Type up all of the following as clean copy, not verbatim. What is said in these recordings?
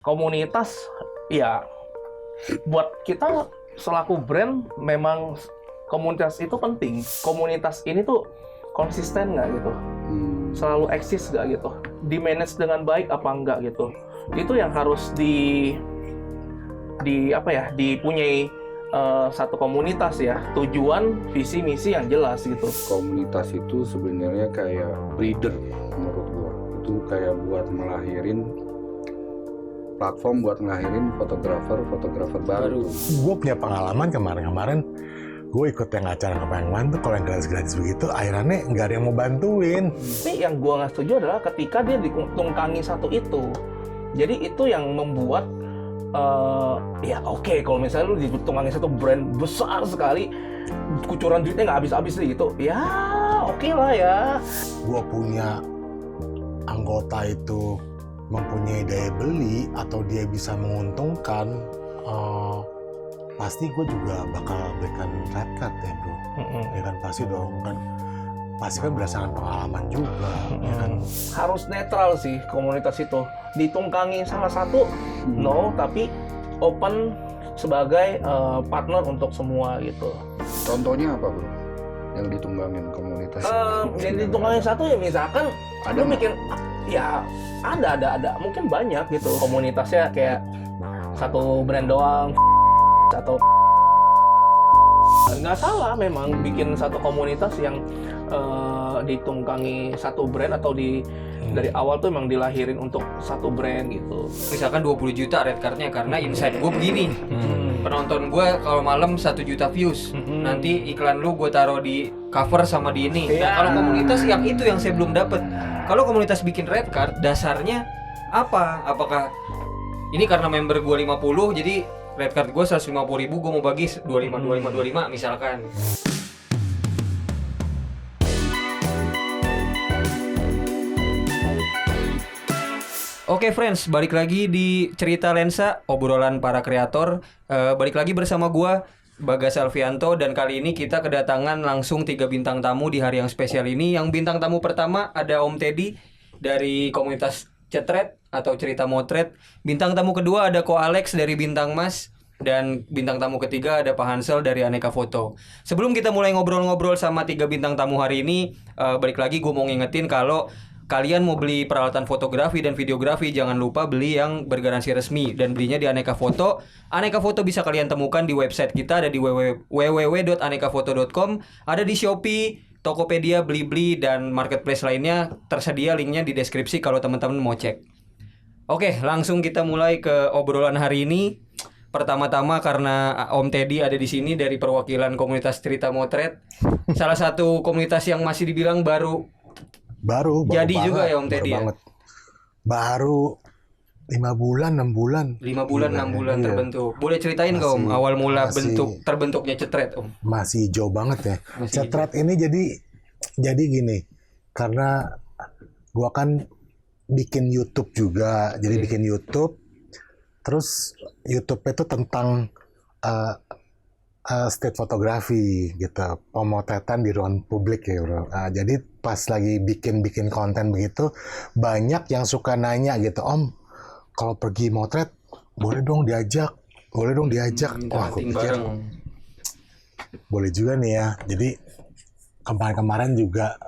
Komunitas, ya buat kita selaku brand memang komunitas itu penting. Komunitas ini tuh konsisten nggak gitu, selalu eksis nggak gitu, di manage dengan baik apa enggak gitu. Itu yang harus dipunyai satu komunitas ya, tujuan visi misi yang jelas gitu. Komunitas itu sebenarnya kayak breeder menurut gua. Itu kayak buat melahirin platform buat ngelahirin fotografer baru. Gue punya pengalaman kemarin gue ikut yang acara kemarin tuh, kalau yang gratis begitu akhirnya nggak ada yang mau bantuin. Tapi yang gue nggak setuju adalah ketika dia ditungkangi satu itu. Jadi itu yang membuat oke, kalau misalnya lu ditunggangi satu brand besar sekali, kucuran duitnya nggak habis-habis gitu, ya oke lah ya. Gue punya anggota itu mempunyai daya beli atau dia bisa menguntungkan, pasti gue juga bakal berikan red card ya bro. Ya kan pasti dong kan. Pasti kan berdasarkan pengalaman juga, ya kan. Harus netral sih komunitas itu. Ditunggangi salah satu, no, tapi open sebagai partner untuk semua gitu. Contohnya apa bro? Yang ditunggangin komunitas? Yang ditunggangi satu ya misalkan lu mikir, ya ada. Mungkin banyak gitu komunitasnya kayak satu brand doang atau nggak salah memang bikin satu komunitas yang ditunggangi satu brand atau dari awal tuh memang dilahirin untuk satu brand gitu. Misalkan 20 juta red cardnya karena insight gue begini, penonton gue kalau malam 1 juta views, nanti iklan lu gue taruh di cover sama di ini. Nah kalau komunitas yang itu yang saya belum dapet. Kalau komunitas bikin red card dasarnya apa? Apakah ini karena member gue 50 jadi red card gue 150.000 gue mau bagi 25 misalkan. Oke friends, balik lagi di Cerita Lensa, obrolan para kreator. Balik lagi bersama gua Bagas Alfianto, dan kali ini kita kedatangan langsung 3 bintang tamu di hari yang spesial ini. Yang bintang tamu pertama ada Om Teddy dari komunitas Cetret atau Cerita Motret. Bintang tamu kedua ada Ko Alex dari Bintang Mas. Dan bintang tamu ketiga ada Pak Hansel dari Aneka Foto. Sebelum kita mulai ngobrol-ngobrol sama 3 bintang tamu hari ini, balik lagi gue mau ngingetin kalau kalian mau beli peralatan fotografi dan videografi, jangan lupa beli yang bergaransi resmi dan belinya di Aneka Foto. Aneka Foto bisa kalian temukan di website kita, ada di www.anekafoto.com, ada di Shopee, Tokopedia, Blibli, dan marketplace lainnya. Tersedia linknya di deskripsi kalau teman-teman mau cek. Oke, langsung kita mulai ke obrolan hari ini. Pertama-tama karena Om Teddy ada di sini dari perwakilan komunitas Cerita Motret, salah satu komunitas yang masih dibilang baru jadi banget, juga ya Om Teddy ya? Baru 5 bulan, 6 bulan. 5 bulan, 6 bulan iya. Terbentuk. Boleh ceritain nggak Om awal mula terbentuknya Cetret Om? Masih jauh banget ya. Cetret ini jadi gini, karena gua kan bikin YouTube juga, jadi bikin YouTube. Terus YouTube itu tentang street fotografi gitu, pemotretan di ruang publik ya bro. Jadi pas lagi bikin konten begitu, banyak yang suka nanya gitu, Om, kalau pergi motret boleh dong diajak. Wah, aku pikir boleh juga nih ya. Jadi kemarin juga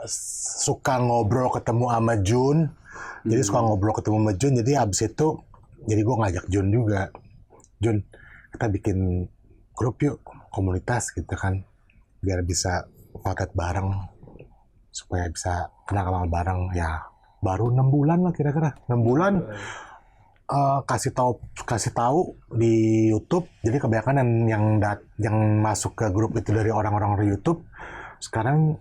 suka ngobrol ketemu sama Jun. Jadi suka ngobrol ketemu sama Jun. Jadi abis itu, jadi gue ngajak Jun juga. Jun, kita bikin grup yuk, komunitas gitu kan, biar bisa potret bareng, supaya bisa kenal bareng. Ya baru 6 bulan lah kira-kira, 6 bulan. Kasih tahu di YouTube. Jadi kebanyakan yang masuk ke grup itu dari orang-orang dari YouTube. Sekarang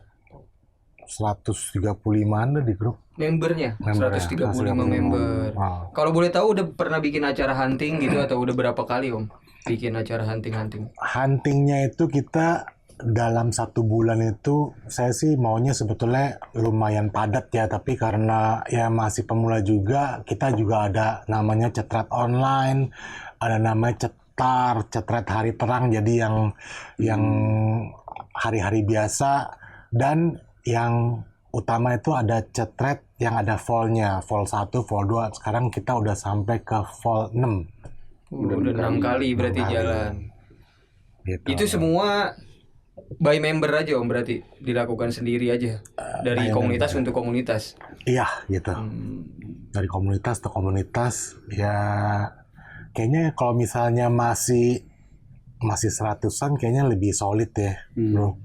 135-an di grup. Membernya 135 member. Wow. Kalau boleh tahu udah pernah bikin acara hunting gitu atau udah berapa kali Om bikin acara hunting? Huntingnya itu kita dalam 1 bulan itu, saya sih maunya sebetulnya lumayan padat ya, tapi karena ya masih pemula juga, kita juga ada namanya Cetret online, ada namanya Cetret hari terang, jadi yang hari-hari biasa, dan yang utama itu ada Cetret yang ada vol-nya, vol 1, vol 2. Sekarang kita udah sampai ke vol 6. Udah 6 kali berarti 6 kali. jalan. Gitu. Itu semua by member aja Om, berarti dilakukan sendiri aja dari by komunitas member. untuk komunitas. Iya, gitu. Dari komunitas ke komunitas, ya kayaknya kalau misalnya masih 100-an kayaknya lebih solid ya, bro.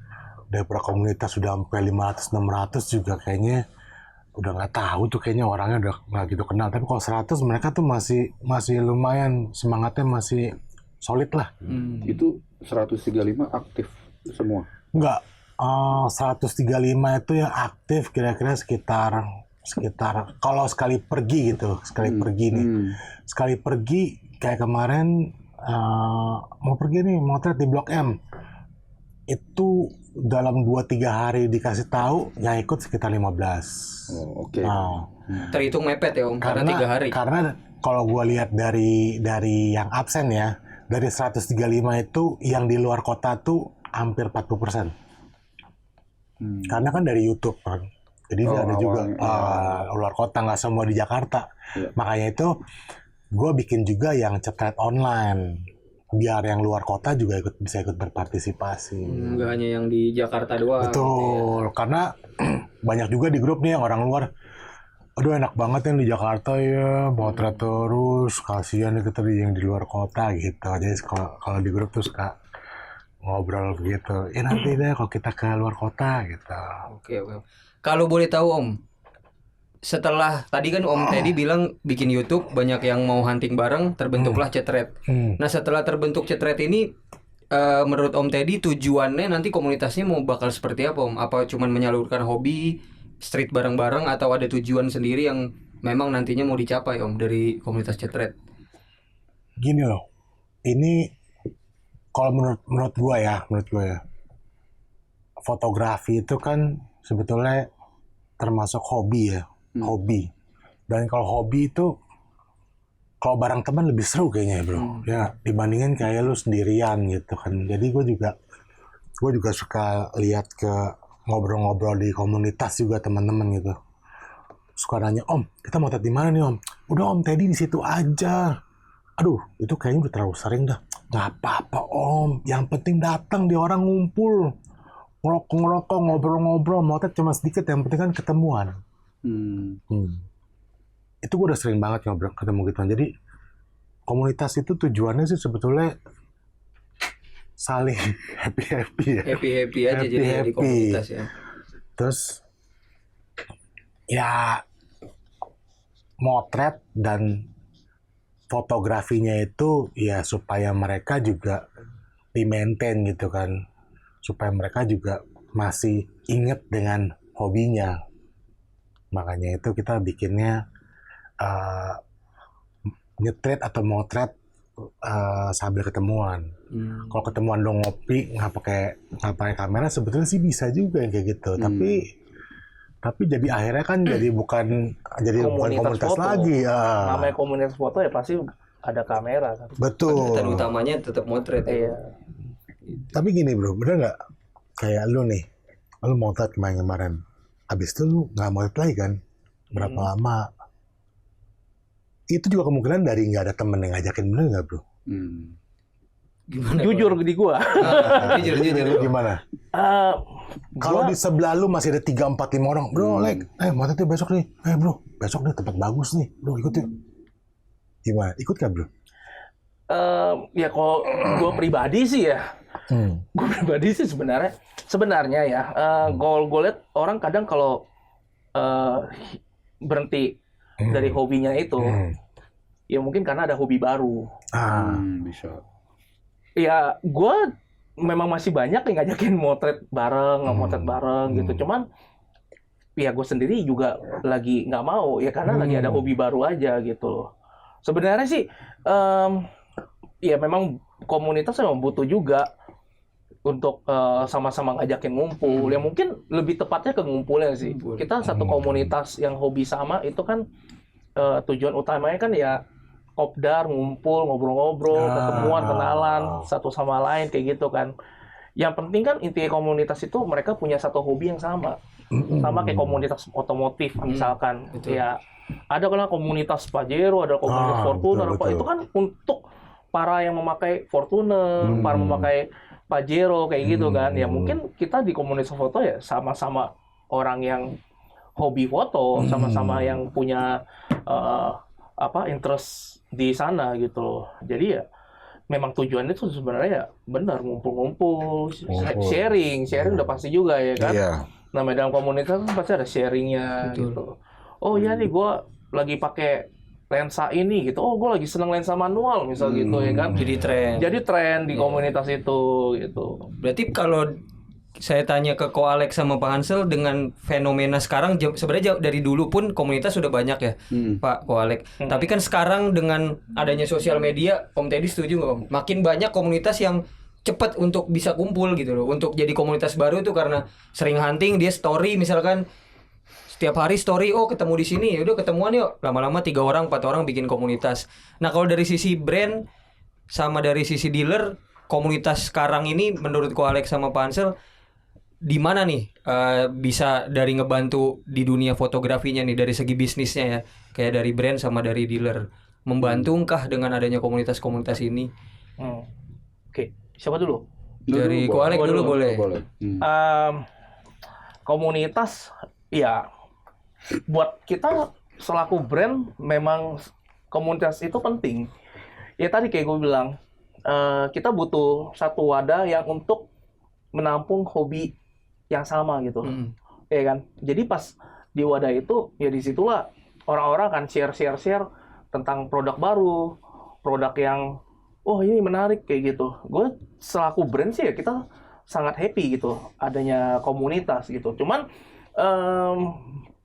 Daripada komunitas sudah sampai 500-600 juga kayaknya udah nggak tahu tuh, kayaknya orangnya udah nggak gitu kenal. Tapi kalau 100 mereka tuh masih lumayan, semangatnya masih solid lah. Itu 135 aktif semua. Enggak, 135 itu yang aktif kira-kira sekitar kalau sekali pergi gitu, pergi nih. Sekali pergi kayak kemarin mau pergi nih motret di Blok M. Itu dalam 2-3 hari dikasih tahu yang ikut sekitar 15. Oh, oke. Terhitung mepet ya Om, karena 3 hari. Karena kalau gue lihat dari yang absen ya, dari 135 itu yang di luar kota tuh hampir 40%. Karena kan dari YouTube kan. Jadi ada juga luar kota, nggak semua di Jakarta. Makanya itu gue bikin juga yang cetret online, biar yang luar kota juga bisa ikut berpartisipasi. Nggak hanya yang di Jakarta doang. Betul, karena banyak juga di grup nih yang orang luar. Aduh enak banget yang di Jakarta ya, motret terus, kasihan nih kita yang di luar kota gitu. Jadi kalau di grup tuh suka ngobrol gitu. Ya nanti deh kalau kita ke luar kota gitu. Oke. Kalau boleh tahu Om, setelah tadi kan Om Teddy bilang bikin YouTube, banyak yang mau hunting bareng, terbentuklah Cetret. Nah setelah terbentuk Cetret ini, menurut Om Teddy tujuannya nanti komunitasnya mau bakal seperti apa Om? Apa cuman menyalurkan hobi, street bareng-bareng, atau ada tujuan sendiri yang memang nantinya mau dicapai Om dari komunitas Cetret? Gini loh, ini kalau menurut gua ya, fotografi itu kan sebetulnya termasuk hobi ya, hobi. Dan kalau hobi itu kalau bareng teman lebih seru kayaknya bro, ya dibandingin kayak lu sendirian gitu kan. Jadi gue juga suka lihat ke ngobrol-ngobrol di komunitas juga teman-teman gitu. Suka nanya, Om, kita mau di mana nih Om? Udah Om Teddy di situ aja. Aduh, itu kayaknya udah terlalu sering dah. Nggak apa-apa Om, yang penting datang di orang ngumpul. Ngerokok, ngobrol-ngobrol, motret cuma sedikit, yang penting kan ketemuan. Itu gue udah sering banget ngobrol ketemu gitu. Jadi komunitas itu tujuannya sih sebetulnya saling happy ya. Happy aja jadi di komunitas ya. Terus ya motret dan fotografinya itu ya supaya mereka juga di-maintain gitu kan. Supaya mereka juga masih inget dengan hobinya. Makanya itu kita bikinnya nyetret atau motret sambil ketemuan. Kalau ketemuan dong ngopi nggak pakai kamera sebetulnya sih bisa juga yang kayak gitu. Tapi jadi akhirnya kan jadi bukan komunitas foto lagi. Namanya komunitas foto ya pasti ada kamera kan. Betul. Dan utamanya tetap motret ya. Tapi gini bro, bener nggak? Kayak lu nih, lu motret kemarin. Habis itu lu nggak motret lagi kan? Berapa lama? Itu juga kemungkinan dari nggak ada temen yang ngajakin, bener nggak bro? Gimana? Jujur di gua. Jujur. Gimana? Kalau di sebelah lu masih ada 3, 4, 5 orang, bro, motret tuh besok nih. Bro, besok nih tempat bagus nih. Bro, ikut yuk. Gimana? Ikut kan bro? Ya kalau gue pribadi sih ya, gue pribadi sih sebenarnya ya, kalau gue lihat orang kadang kalau berhenti dari hobinya itu, ya mungkin karena ada hobi baru. Bisa. Ya gue memang masih banyak yang ngajakin motret bareng gitu, cuman ya gue sendiri juga lagi nggak mau ya karena lagi ada hobi baru aja gitu loh. Sebenarnya sih ya memang komunitas memang butuh juga untuk sama-sama ngajakin ngumpul. Ya mungkin lebih tepatnya ke ngumpulnya sih. Kita satu komunitas yang hobi sama itu kan tujuan utamanya kan ya kopdar, ngumpul, ngobrol-ngobrol, ketemuan, kenalan satu sama lain kayak gitu kan. Yang penting kan intinya komunitas itu mereka punya satu hobi yang sama. Sama kayak komunitas otomotif misalkan. betul. Ya ada kan komunitas Pajero, ada komunitas Fortuner, betul, betul. itu kan untuk para yang memakai Fortuner, para memakai Pajero kayak gitu kan. Ya mungkin kita di komunitas foto ya sama-sama orang yang hobi foto, sama-sama yang punya interest di sana gitu loh. Jadi ya memang tujuannya itu sebenarnya ya benar ngumpul-ngumpul, sharing udah pasti juga ya kan. Iya. Namanya dalam komunitas kan pasti ada sharingnya gitu. Oh ya nih gue lagi pakai lensa ini gitu. Oh gue lagi seneng lensa manual misal gitu ya kan. Jadi tren Di komunitas itu gitu. Berarti kalau saya tanya ke Ko Alex sama Pak Hansel, dengan fenomena sekarang sebenarnya dari dulu pun komunitas sudah banyak ya, Pak Ko Alex. Tapi kan sekarang dengan adanya sosial media, Om Teddy setuju nggak Om? Makin banyak komunitas yang cepat untuk bisa kumpul gitu loh. Untuk jadi komunitas baru itu karena sering hunting, dia story misalkan setiap hari story, oh ketemu di sini, ya udah ketemuan yuk. Lama-lama 3 orang, 4 orang bikin komunitas. Nah kalau dari sisi brand sama dari sisi dealer, komunitas sekarang ini menurut Ko Alex sama Pak Hansel di mana nih bisa dari ngebantu di dunia fotografinya nih dari segi bisnisnya ya, kayak dari brand sama dari dealer, membantungkah dengan adanya komunitas-komunitas ini? Oke, siapa dulu? Dari Ko Alex dulu boleh. Komunitas ya buat kita selaku brand memang komunitas itu penting. Ya tadi kayak gue bilang, kita butuh satu wadah yang untuk menampung hobi yang sama gitu, ya kan. Jadi pas di wadah itu ya disitulah orang-orang akan share tentang produk baru, produk yang oh ini menarik kayak gitu. Gue selaku brand sih ya kita sangat happy gitu adanya komunitas gitu. Cuman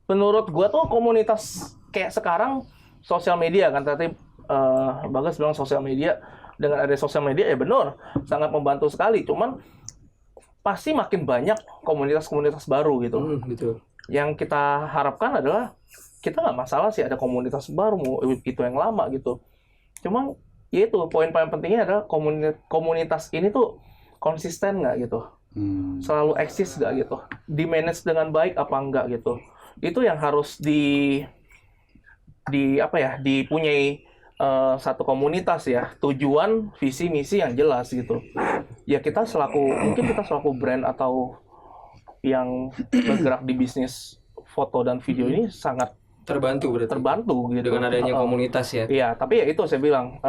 menurut gue tuh komunitas kayak sekarang sosial media kan tadi Bagas bilang sosial media, dengan ada sosial media ya benar sangat membantu sekali. Cuman pasti makin banyak komunitas-komunitas baru gitu. Betul. Yang kita harapkan adalah kita nggak masalah sih ada komunitas baru mau itu yang lama gitu. Cuma ya itu poin paling pentingnya adalah komunitas ini tuh konsisten nggak gitu, selalu eksis nggak gitu, di manage dengan baik apa enggak gitu. Itu yang harus dipunyai satu komunitas ya, tujuan, visi, misi yang jelas gitu. Ya mungkin kita selaku brand atau yang bergerak di bisnis foto dan video ini sangat Terbantu berarti. terbantu gitu Dengan adanya komunitas ya. Iya, tapi ya itu saya bilang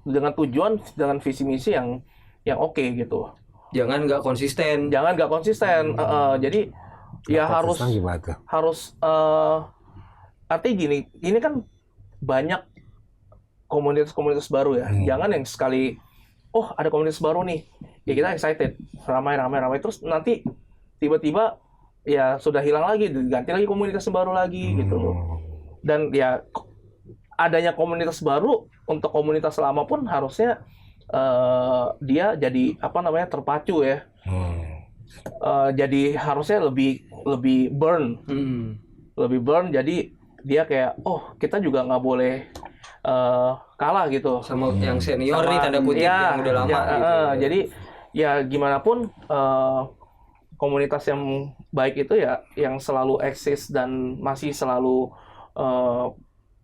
dengan tujuan, dengan visi misi yang oke gitu. Jangan nggak konsisten. Jadi ya harus Gimana tuh? artinya gini, ini kan banyak komunitas-komunitas baru ya. Jangan yang sekali ada komunitas baru nih, ya kita excited, ramai terus nanti tiba-tiba ya sudah hilang lagi, diganti lagi komunitas baru lagi gitu loh. Dan ya adanya komunitas baru untuk komunitas lama pun harusnya dia jadi terpacu ya. Jadi harusnya lebih burn. Lebih burn, jadi dia kayak kita juga nggak boleh kalah gitu Sama yang senior nih tanda kutip yang udah lama gitu. Jadi ya gimana pun komunitas yang baik itu ya yang selalu eksis dan masih selalu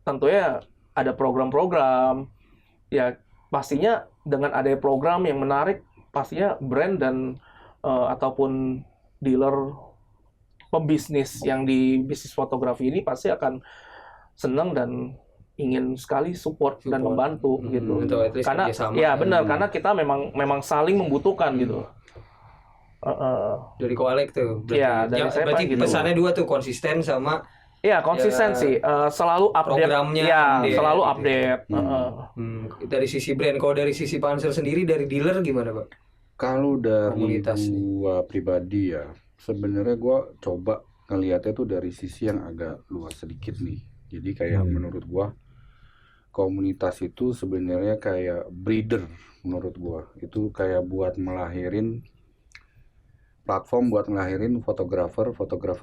tentunya ada program-program ya, pastinya dengan ada program yang menarik pastinya brand dan ataupun dealer pembisnis yang di bisnis fotografi ini pasti akan senang dan ingin sekali support dan membantu gitu. Karena ya benar, karena kita memang saling membutuhkan gitu. Dari Ko Alex tuh. Berarti berarti pesannya dua tuh, konsisten sama konsistensi, selalu update programnya. selalu update. Dari sisi brand, kalau dari sisi Pak Hansel sendiri dari dealer gimana, Pak? Kalau dari Komunitas gua pribadi ya, sebenarnya gua coba ngelihatnya tuh dari sisi yang agak luas sedikit nih. Jadi kayak menurut gua komunitas itu sebenarnya kayak breeder menurut gua. Itu kayak buat platform buat ngelahirin fotografer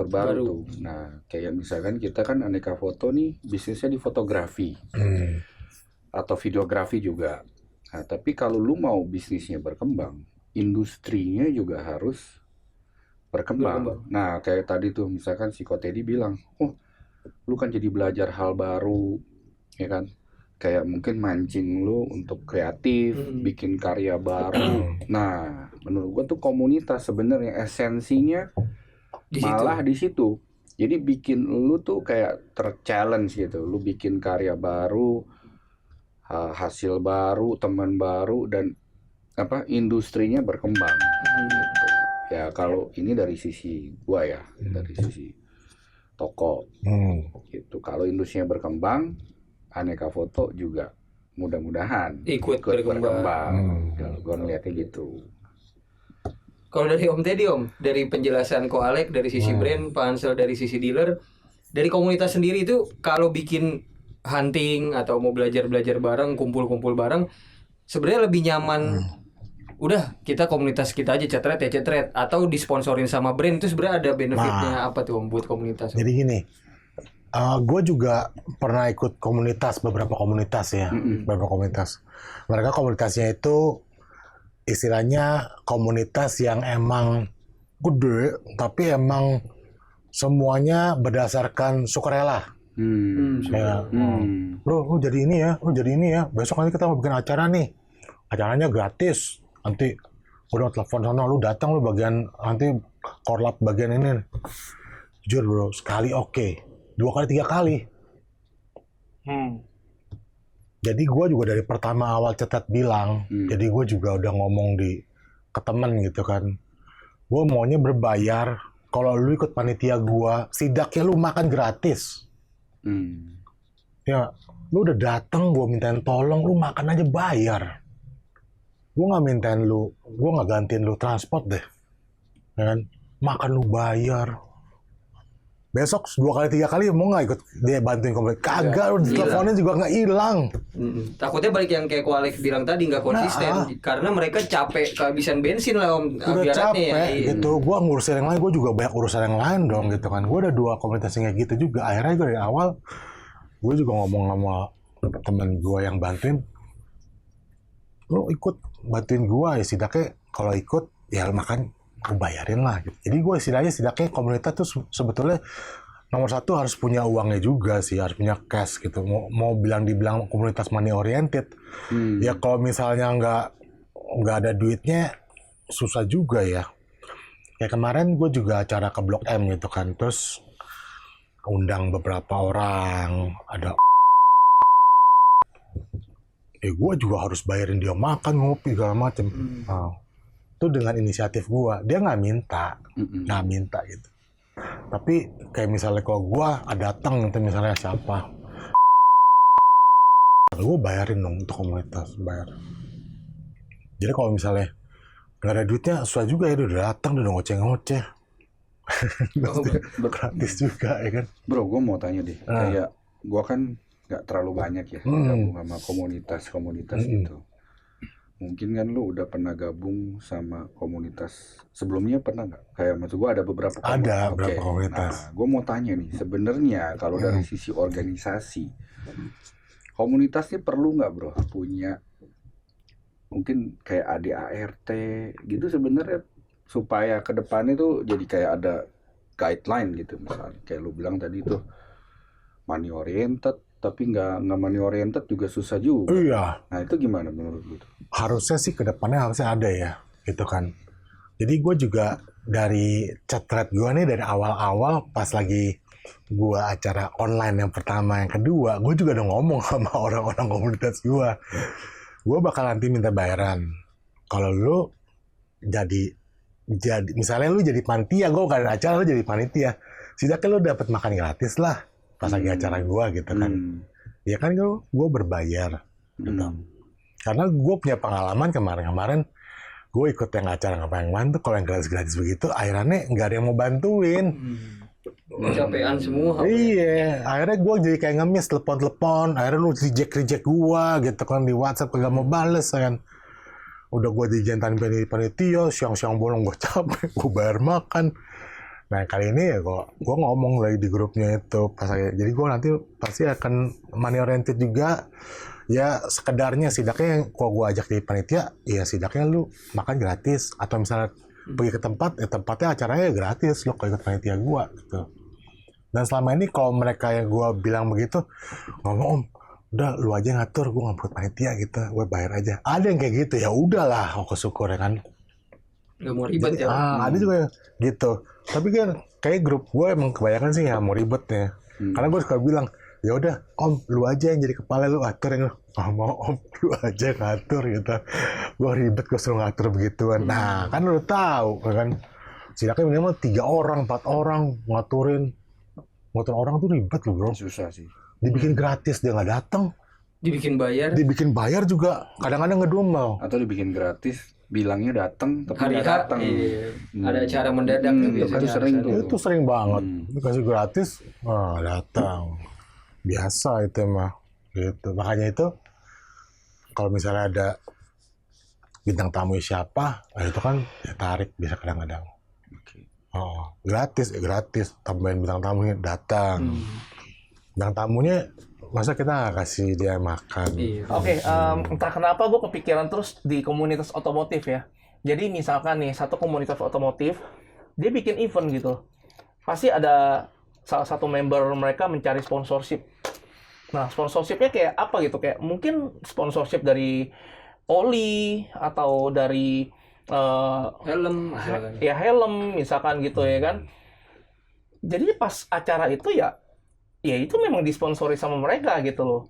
baru tuh. Nah, kayak misalkan kita kan Aneka Foto nih bisnisnya di fotografi. Atau videografi juga. Nah, tapi kalau lu mau bisnisnya berkembang, industrinya juga harus berkembang. Nah, kayak tadi tuh misalkan si Ko Teddy bilang, oh lu kan jadi belajar hal baru, ya kan? Kayak mungkin mancing lu untuk kreatif, bikin karya baru. Nah, menurut gua tuh komunitas sebenarnya esensinya malah di situ. Jadi bikin lu tuh kayak ter-challenge gitu. Lu bikin karya baru, hasil baru, teman baru, dan industrinya berkembang. Gitu. Ya kalau ini dari sisi gua ya, dari sisi toko. Gitu. Kalau industrinya berkembang, Aneka Foto juga mudah-mudahan ikut berkembang. Kalau gue ngeliatnya gitu. Kalau dari Om Teddy, Om, dari penjelasan Ko Alek dari sisi brand, Pak Ansel dari sisi dealer, dari komunitas sendiri itu kalau bikin hunting atau mau belajar-belajar bareng, kumpul-kumpul bareng, sebenarnya lebih nyaman udah kita komunitas kita aja cetret atau disponsorin sama brand itu sebenarnya ada benefitnya apa tuh Om buat komunitas? Jadi gini, gue juga pernah ikut beberapa komunitas ya, beberapa komunitas. Mereka komunitasnya itu istilahnya komunitas yang emang gede, tapi emang semuanya berdasarkan sukarela. Kayak, lu jadi ini ya, besok nanti kita mau bikin acara nih, acaranya gratis. Nanti udah telepon sana, lu datang lu bagian nanti korlap bagian ini. Jujur bro, sekali oke. 2 kali 3 kali. Jadi gue juga dari pertama awal Cetet bilang, jadi gue juga udah ngomong ke temen gitu kan. Gue maunya berbayar, kalau lu ikut panitia gue, setidaknya lu makan gratis. Ya, lu udah datang, gue mintain tolong, lu makan aja bayar. Gue nggak gantiin lu transport deh. Ya kan? Makan lu bayar. Besok 2 kali 3 kali mau nggak ikut dia bantuin komplit? Kagak, lu teleponnya juga nggak hilang. Takutnya balik yang kayak Ko Alek bilang tadi nggak konsisten karena mereka capek kehabisan bensin lah Om. Udah capek gitu. Gua ngurusin yang lain, gua juga banyak urusan yang lain dong gitu kan. Gua ada 2 komunitas yang kayak gitu juga. Akhirnya gue dari awal gue juga ngomong sama teman gua yang bantuin, lu ikut bantuin gua ya setidaknya kalau ikut ya makan gue bayarin lah gitu. Jadi gue setidaknya komunitas tuh sebetulnya nomor 1 harus punya uangnya juga sih, harus punya cash gitu. Mau dibilang komunitas money oriented, ya kalau misalnya nggak ada duitnya susah juga ya. Kayak kemarin gue juga acara ke Blok M gitu kan, terus undang beberapa orang, ada gue juga harus bayarin dia makan, ngopi segala macem. Itu dengan inisiatif gue, dia nggak minta gitu. Tapi kayak misalnya kalau gue datang nanti misalnya siapa, gue bayarin dong untuk komunitas, bayar. Jadi kalau misalnya nggak ada duitnya, susah juga ya, udah datang udah ngoceh-ngoceh. Gratis juga ya kan. Bro, gue mau tanya deh, kayak gue kan nggak terlalu banyak ya gabung sama komunitas itu. Mungkin kan lu udah pernah gabung sama komunitas sebelumnya, pernah nggak? Kayak maksud gue ada beberapa komunitas. Ada beberapa komunitas. Nah, gue mau tanya nih, sebenarnya kalau dari sisi organisasi, komunitas ini perlu nggak bro punya mungkin kayak ADART gitu sebenarnya supaya ke depannya tuh jadi kayak ada guideline gitu, misalnya kayak lu bilang tadi tuh money oriented, tapi nggak money oriented juga susah juga. Iya. Nah itu gimana menurut lu? Harusnya sih ke depannya harusnya ada ya, gitu kan. Jadi gue juga dari Cetet gue nih dari awal-awal pas lagi gue acara online yang pertama, yang kedua, gue juga udah ngomong sama orang-orang komunitas gue. Gue bakal nanti minta bayaran. Kalau lu jadi misalnya lu jadi panitia, gue bukan acara, lu jadi panitia. Setidaknya lu dapat makan gratis lah pas lagi acara gue gitu kan. Ya kan gue berbayar gitu. Karena gue punya pengalaman kemarin gue ikut yang acara ngapain tuh, kalau yang gratis-gratis begitu akhirnya nggak ada yang mau bantuin. Capean semua. Iya, akhirnya gue jadi kayak ngemis telepon, akhirnya lu reject gue gitu kan di WhatsApp, kagak mau bales kan. Udah gue dijantan panitia, siang-siang bolong gue capek, gue bayar makan. Nah kali ini ya gue ngomong lagi di grupnya itu pas jadi gue nanti pasti akan money oriented juga. Ya sekedarnya setidaknya kalau gue ajak di panitia, ya setidaknya lu makan gratis atau misalnya pergi ke tempat, tempatnya acaranya gratis, lo kalau ikut panitia gue gitu. Dan selama ini kalau mereka yang gue bilang begitu, ngomong om, udah lu aja ngatur, gue nggak buat panitia gitu, gue bayar aja. Ada yang kayak gitu, ya udahlah, aku syukur ya kan. Nggak mau ribet ya. Ada juga yang gitu. Tapi kan kayak grup gue emang kebanyakan sih ya mau ribet ya. Karena gue suka bilang, ya udah om, lu aja yang jadi kepala, lu atur yang nggak mau om, lu aja ngatur gitu. Gue ribet, gue suruh ngatur begituan. Nah kan lu tahu kan, silakan minimal 3 orang, 4 orang ngaturin. Ngatur orang tuh ribet loh bro. Susah sih. Dibikin gratis dia nggak datang. Dibikin bayar juga kadang-kadang ngedumel. Atau dibikin gratis, bilangnya datang tapi hari nggak H, datang. ada acara mendadak tuh Itu biasanya. kan sering tuh. Itu sering banget. Dikasih gratis, datang. Biasa itu mah. Gitu. Makanya itu kalau misalnya ada bintang tamu siapa, itu kan ya tarik bisa kadang-kadang. Gratis, tambahin bintang tamunya datang. Bintang tamunya masa kita nggak kasih dia makan? Oke, entah kenapa gue kepikiran terus di komunitas otomotif ya. Jadi misalkan nih satu komunitas otomotif, dia bikin event gitu, pasti ada salah satu member mereka mencari sponsorship. Nah sponsorshipnya kayak apa gitu? Kayak mungkin sponsorship dari oli atau dari Helm misalkan. ya helm misalkan gitu ya kan. Jadi pas acara itu ya itu memang disponsori sama mereka gitu loh.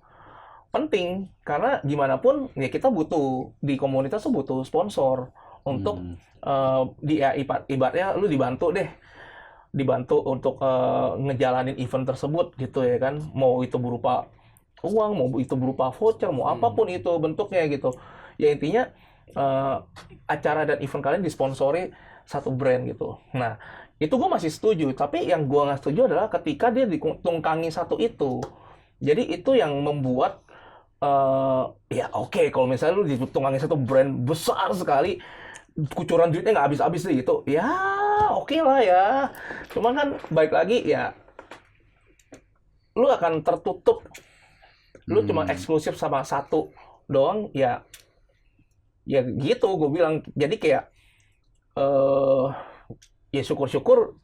Penting karena gimana pun ya kita butuh di komunitas tuh butuh sponsor untuk ibaratnya lu dibantu untuk ngejalanin event tersebut gitu ya kan. Mau itu berupa uang, mau itu berupa voucher, mau apapun itu bentuknya gitu. Ya intinya acara dan event kalian disponsori satu brand gitu. Nah, itu gue masih setuju. Tapi yang gue nggak setuju adalah ketika dia ditungkangi satu itu. Jadi itu yang membuat ya oke, kalau misalnya lu ditungkangi satu brand besar sekali, kucuran duitnya nggak habis-habis gitu. Ya oke lah ya. Cuman kan baik lagi ya, lu akan tertutup. Lu cuma eksklusif sama satu doang ya gitu gue bilang. Jadi kayak ya syukur-syukur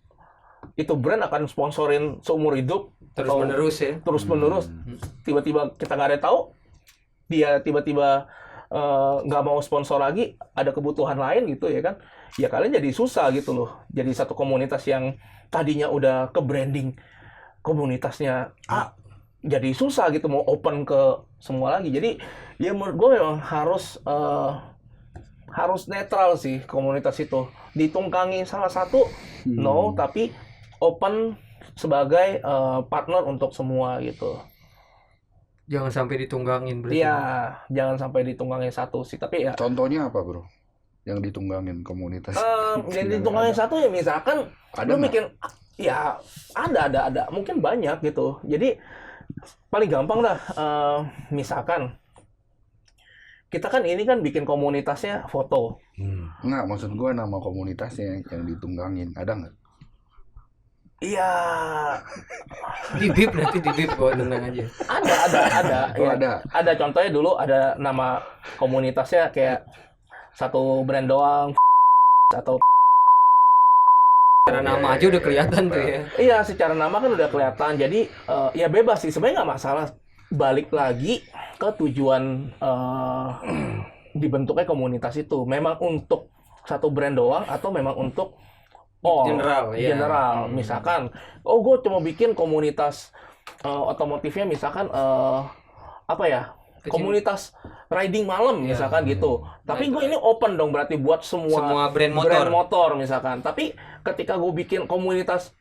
itu brand akan sponsorin seumur hidup Terus menerus ya. terus menerus. Tiba-tiba kita nggak ada tahu dia tiba-tiba nggak mau sponsor lagi, ada kebutuhan lain gitu ya kan. Ya kalian jadi susah gitu loh. Jadi satu komunitas yang tadinya udah ke branding komunitasnya jadi susah gitu mau open ke semua lagi. Jadi ya menurut gue memang harus netral sih komunitas itu. Ditungkangi salah satu, no, tapi open sebagai partner untuk semua gitu. Jangan sampai ditunggangin berarti. Iya, jangan sampai ditunggangin satu sih. Tapi ya Contohnya apa bro? Yang ditunggangin komunitas? yang ditunggangin satu ya misalkan Ada lu nggak? bikin ya ada mungkin banyak gitu. Jadi paling gampang dah misalkan kita kan ini kan bikin komunitasnya foto. Nggak, maksud gue nama komunitasnya yang ditunggangin. Ada nggak? Iya, Di bip gua tenang aja. ada. Oh, Ya. Ada contohnya dulu ada nama komunitasnya kayak satu brand doang atau Karena nama aja udah kelihatan tuh ya. iya secara nama kan udah kelihatan. Jadi ya bebas sih sebenarnya nggak masalah. Balik lagi ke tujuan dibentuknya komunitas itu. Memang untuk satu brand doang atau memang untuk General, ya. general. Misalkan, gue cuma bikin komunitas otomotifnya misalkan apa ya? Komunitas riding malam misalkan gitu. Tapi gue ini open dong berarti buat semua brand motor misalkan. Tapi ketika gue bikin komunitas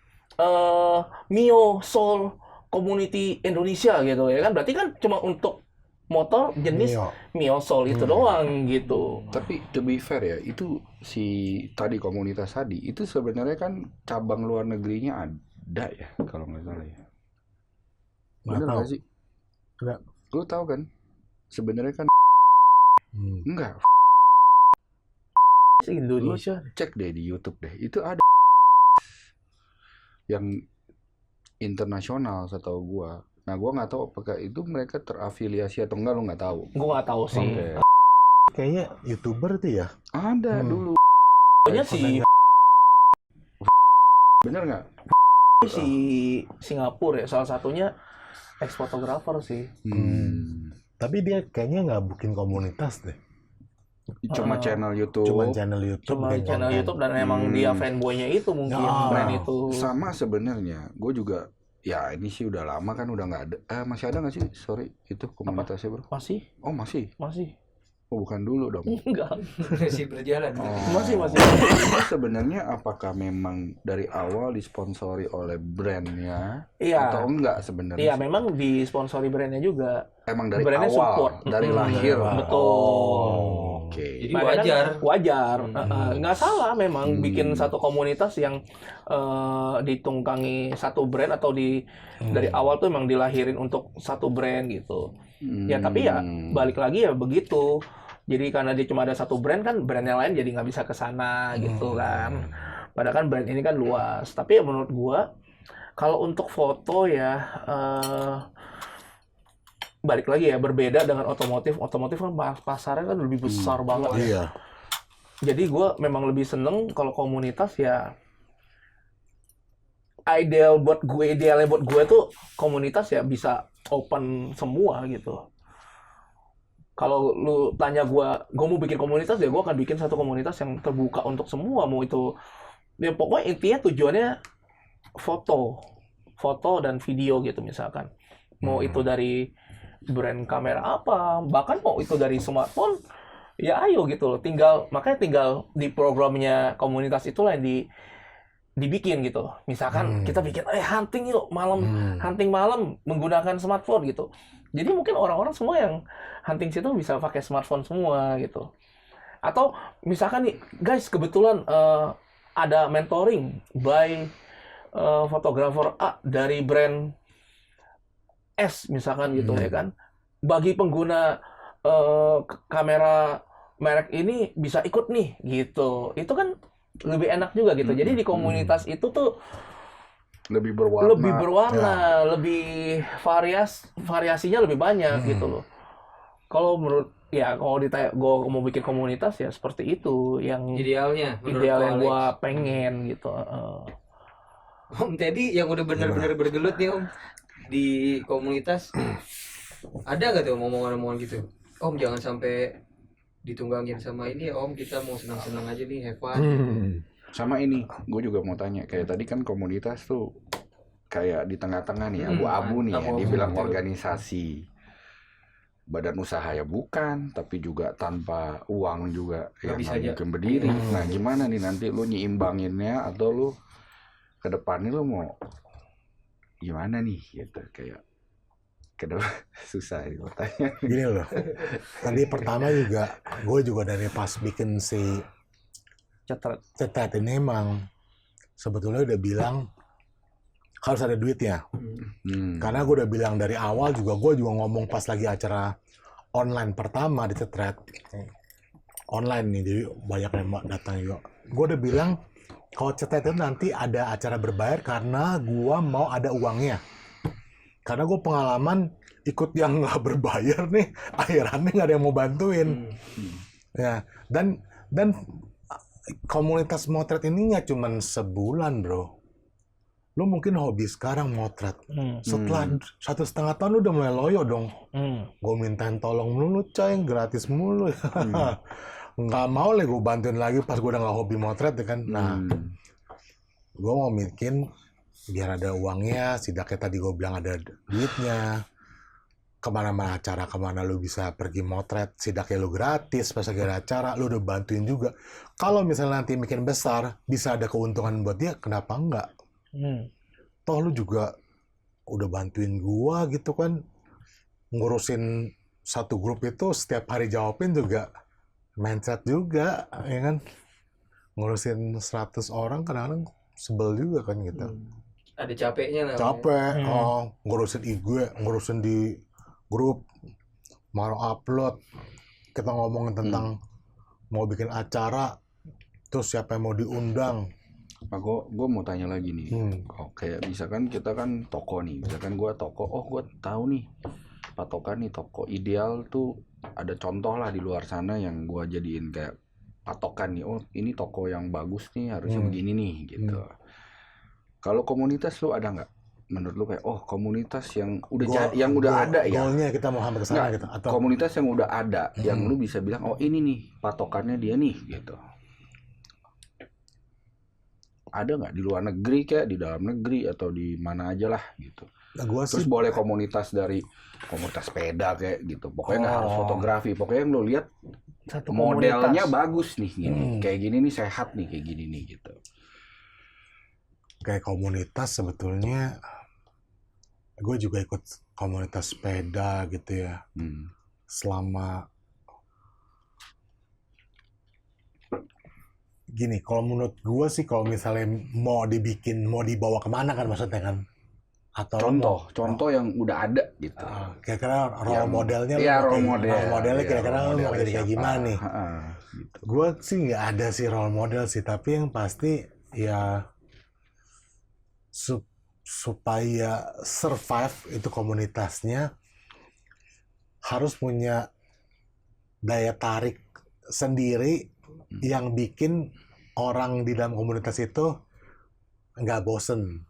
Mio Soul Community Indonesia gitu ya kan, berarti kan cuma untuk motor jenis Mio Soul itu doang gitu. Tapi to be fair ya, itu si tadi komunitas tadi itu sebenarnya kan cabang luar negerinya ada ya kalau nggak salah ya. Bener nggak sih? Enggak. Lu tahu kan? Sebenarnya kan enggak. Indonesia. Cek deh di YouTube deh. Itu ada yang internasional setahu gua. Nah, gua nggak tahu apakah itu mereka terafiliasi atau enggak, lu nggak tahu. Gue nggak tahu sih. Oke. Kayaknya YouTuber tuh ya. Ada dulu Pokoknya si Bener nggak? si Singapura ya salah satunya ex fotografer sih. Tapi dia kayaknya nggak bikin komunitas deh. Cuma channel YouTube. Cuma channel YouTube. Cuma bikin channel konten. YouTube dan emang dia fanboynya itu mungkin Ya. brand itu. Sama sebenarnya, gue juga ya ini sih udah lama kan udah nggak ada. Masih ada nggak sih? Sorry, itu komunitasnya bro. Masih Oh masih. Oh bukan dulu dong. enggak. Masih berjalan. Masih. Ini sebenarnya apakah memang dari awal disponsori oleh brandnya Iya. atau enggak sebenarnya? Iya, memang disponsori brandnya juga. Emang dari brandnya awal, support. dari lahir. Betul. Oke. Jadi Makanya kan wajar. wajar. Nggak salah memang bikin satu komunitas yang ditunggangi satu brand atau dari awal tuh emang dilahirin untuk satu brand gitu. Ya tapi ya balik lagi ya begitu. Jadi karena dia cuma ada satu brand kan brand yang lain jadi nggak bisa ke sana gitu kan. Padahal kan brand ini kan luas. Tapi ya menurut gua kalau untuk foto ya balik lagi ya berbeda dengan otomotif. Otomotif kan pasarnya kan lebih besar banget. Iya. Jadi gue memang lebih seneng kalau komunitas ya idealnya buat gue tuh komunitas ya bisa open semua gitu. Kalau lu tanya gue mau bikin komunitas ya gue akan bikin satu komunitas yang terbuka untuk semua. Mau itu ya pokoknya intinya tujuannya foto dan video gitu misalkan. Mau itu dari brand kamera apa, bahkan mau itu dari smartphone, ya ayo gitu loh. Makanya tinggal di programnya komunitas itulah yang dibikin gitu. Misalkan kita bikin, hunting yuk hunting malam menggunakan smartphone gitu. Jadi mungkin orang-orang semua yang hunting situ bisa pakai smartphone semua gitu. Atau misalkan nih, guys kebetulan ada mentoring by fotografer A dari brand S misalkan gitu ya kan. Bagi pengguna kamera merek ini bisa ikut nih gitu. Itu kan lebih enak juga gitu. Jadi di komunitas itu tuh lebih berwarna, lebih variasinya lebih banyak gitu loh. Kalau menurut kalau ditanya gue mau bikin komunitas ya seperti itu yang Idealnya yang gue pengen gitu. Om Teddy yang udah bener-bener bergelut nih Om di komunitas, ada gak tuh omongan-omongan gitu? Om jangan sampai ditunggangin sama ini ya Om, kita mau senang-senang aja nih, have fun. Sama ini, gue juga mau tanya, kayak tadi kan komunitas tuh kayak di tengah-tengah nih, abu-abu nih ya, dibilang organisasi. Badan usaha ya bukan, tapi juga tanpa uang juga ya nggak mungkin berdiri. Nah gimana nih nanti lu nyeimbanginnya atau lu ke depannya lu mau gimana nih gitu kayak susah ini bertanya. Gini loh, tadi pertama juga gue juga dari pas bikin si Cetret ini emang sebetulnya udah bilang harus ada duitnya. Karena gue udah bilang dari awal juga, gue juga ngomong pas lagi acara online pertama di Cetret. Online nih, jadi banyak yang datang juga. Gue udah bilang kalau Cetret itu nanti ada acara berbayar karena gue mau ada uangnya. Karena gue pengalaman ikut yang nggak berbayar nih, akhirannya nggak ada yang mau bantuin. Ya, dan komunitas motret ini nggak cuma sebulan bro. Lu mungkin hobi sekarang motret. Setelah 1,5 tahun lu udah mulai loyo dong. Gue mintain tolong mulu coy, gratis mulu. Nggak mau lah gue bantuin lagi pas gue udah nggak hobi motret ya kan. Nah, gue mau bikin biar ada uangnya, setidaknya tadi gue bilang ada duitnya. Kemana-mana acara, kemana lu bisa pergi motret, setidaknya lu gratis, pas lagi ada acara, lu udah bantuin juga. Kalau misalnya nanti bikin besar, bisa ada keuntungan buat dia, kenapa enggak? Toh lu juga udah bantuin gua gitu kan, ngurusin satu grup itu setiap hari jawabin juga mindset juga, ya kan? Ngurusin 100 orang kadang-kadang sebel juga kan gitu. Ada capeknya lah. Capek, ngurusin IG, ngurusin di grup, mau upload, kita ngomongin tentang mau bikin acara, terus siapa yang mau diundang. Nah, gue mau tanya lagi nih. Kayak misalkan kita kan toko nih, misalkan gue toko, gue tahu nih patokan nih toko ideal tuh ada contoh lah di luar sana yang gue jadiin kayak patokan nih, oh ini toko yang bagus nih harusnya begini nih gitu. Kalau komunitas lu ada nggak? Menurut lu kayak komunitas yang udah ada ya? Goalnya kita mau sampai ke sana gitu, atau komunitas yang udah ada, yang lu bisa bilang ini nih patokannya dia nih gitu. Ada nggak di luar negeri kayak di dalam negeri atau di mana aja lah gitu? Terus boleh komunitas dari komunitas sepeda kayak gitu. Pokoknya nggak harus fotografi. Pokoknya yang lo lihat satu modelnya komunitas bagus nih gini. Kayak gini nih sehat nih kayak gini nih gitu. Kayak komunitas sebetulnya gue juga ikut komunitas sepeda gitu ya. Selama gini, kalau menurut gue sih kalau misalnya mau dibawa kemana kan maksudnya kan? Atau contoh yang udah ada gitu. Kira-kira role modelnya role modelnya kira-kira lu mau jadi kayak gimana nih? Gitu. Gue sih nggak ada sih role model sih, tapi yang pasti ya supaya survive itu komunitasnya harus punya daya tarik sendiri yang bikin orang di dalam komunitas itu nggak bosen.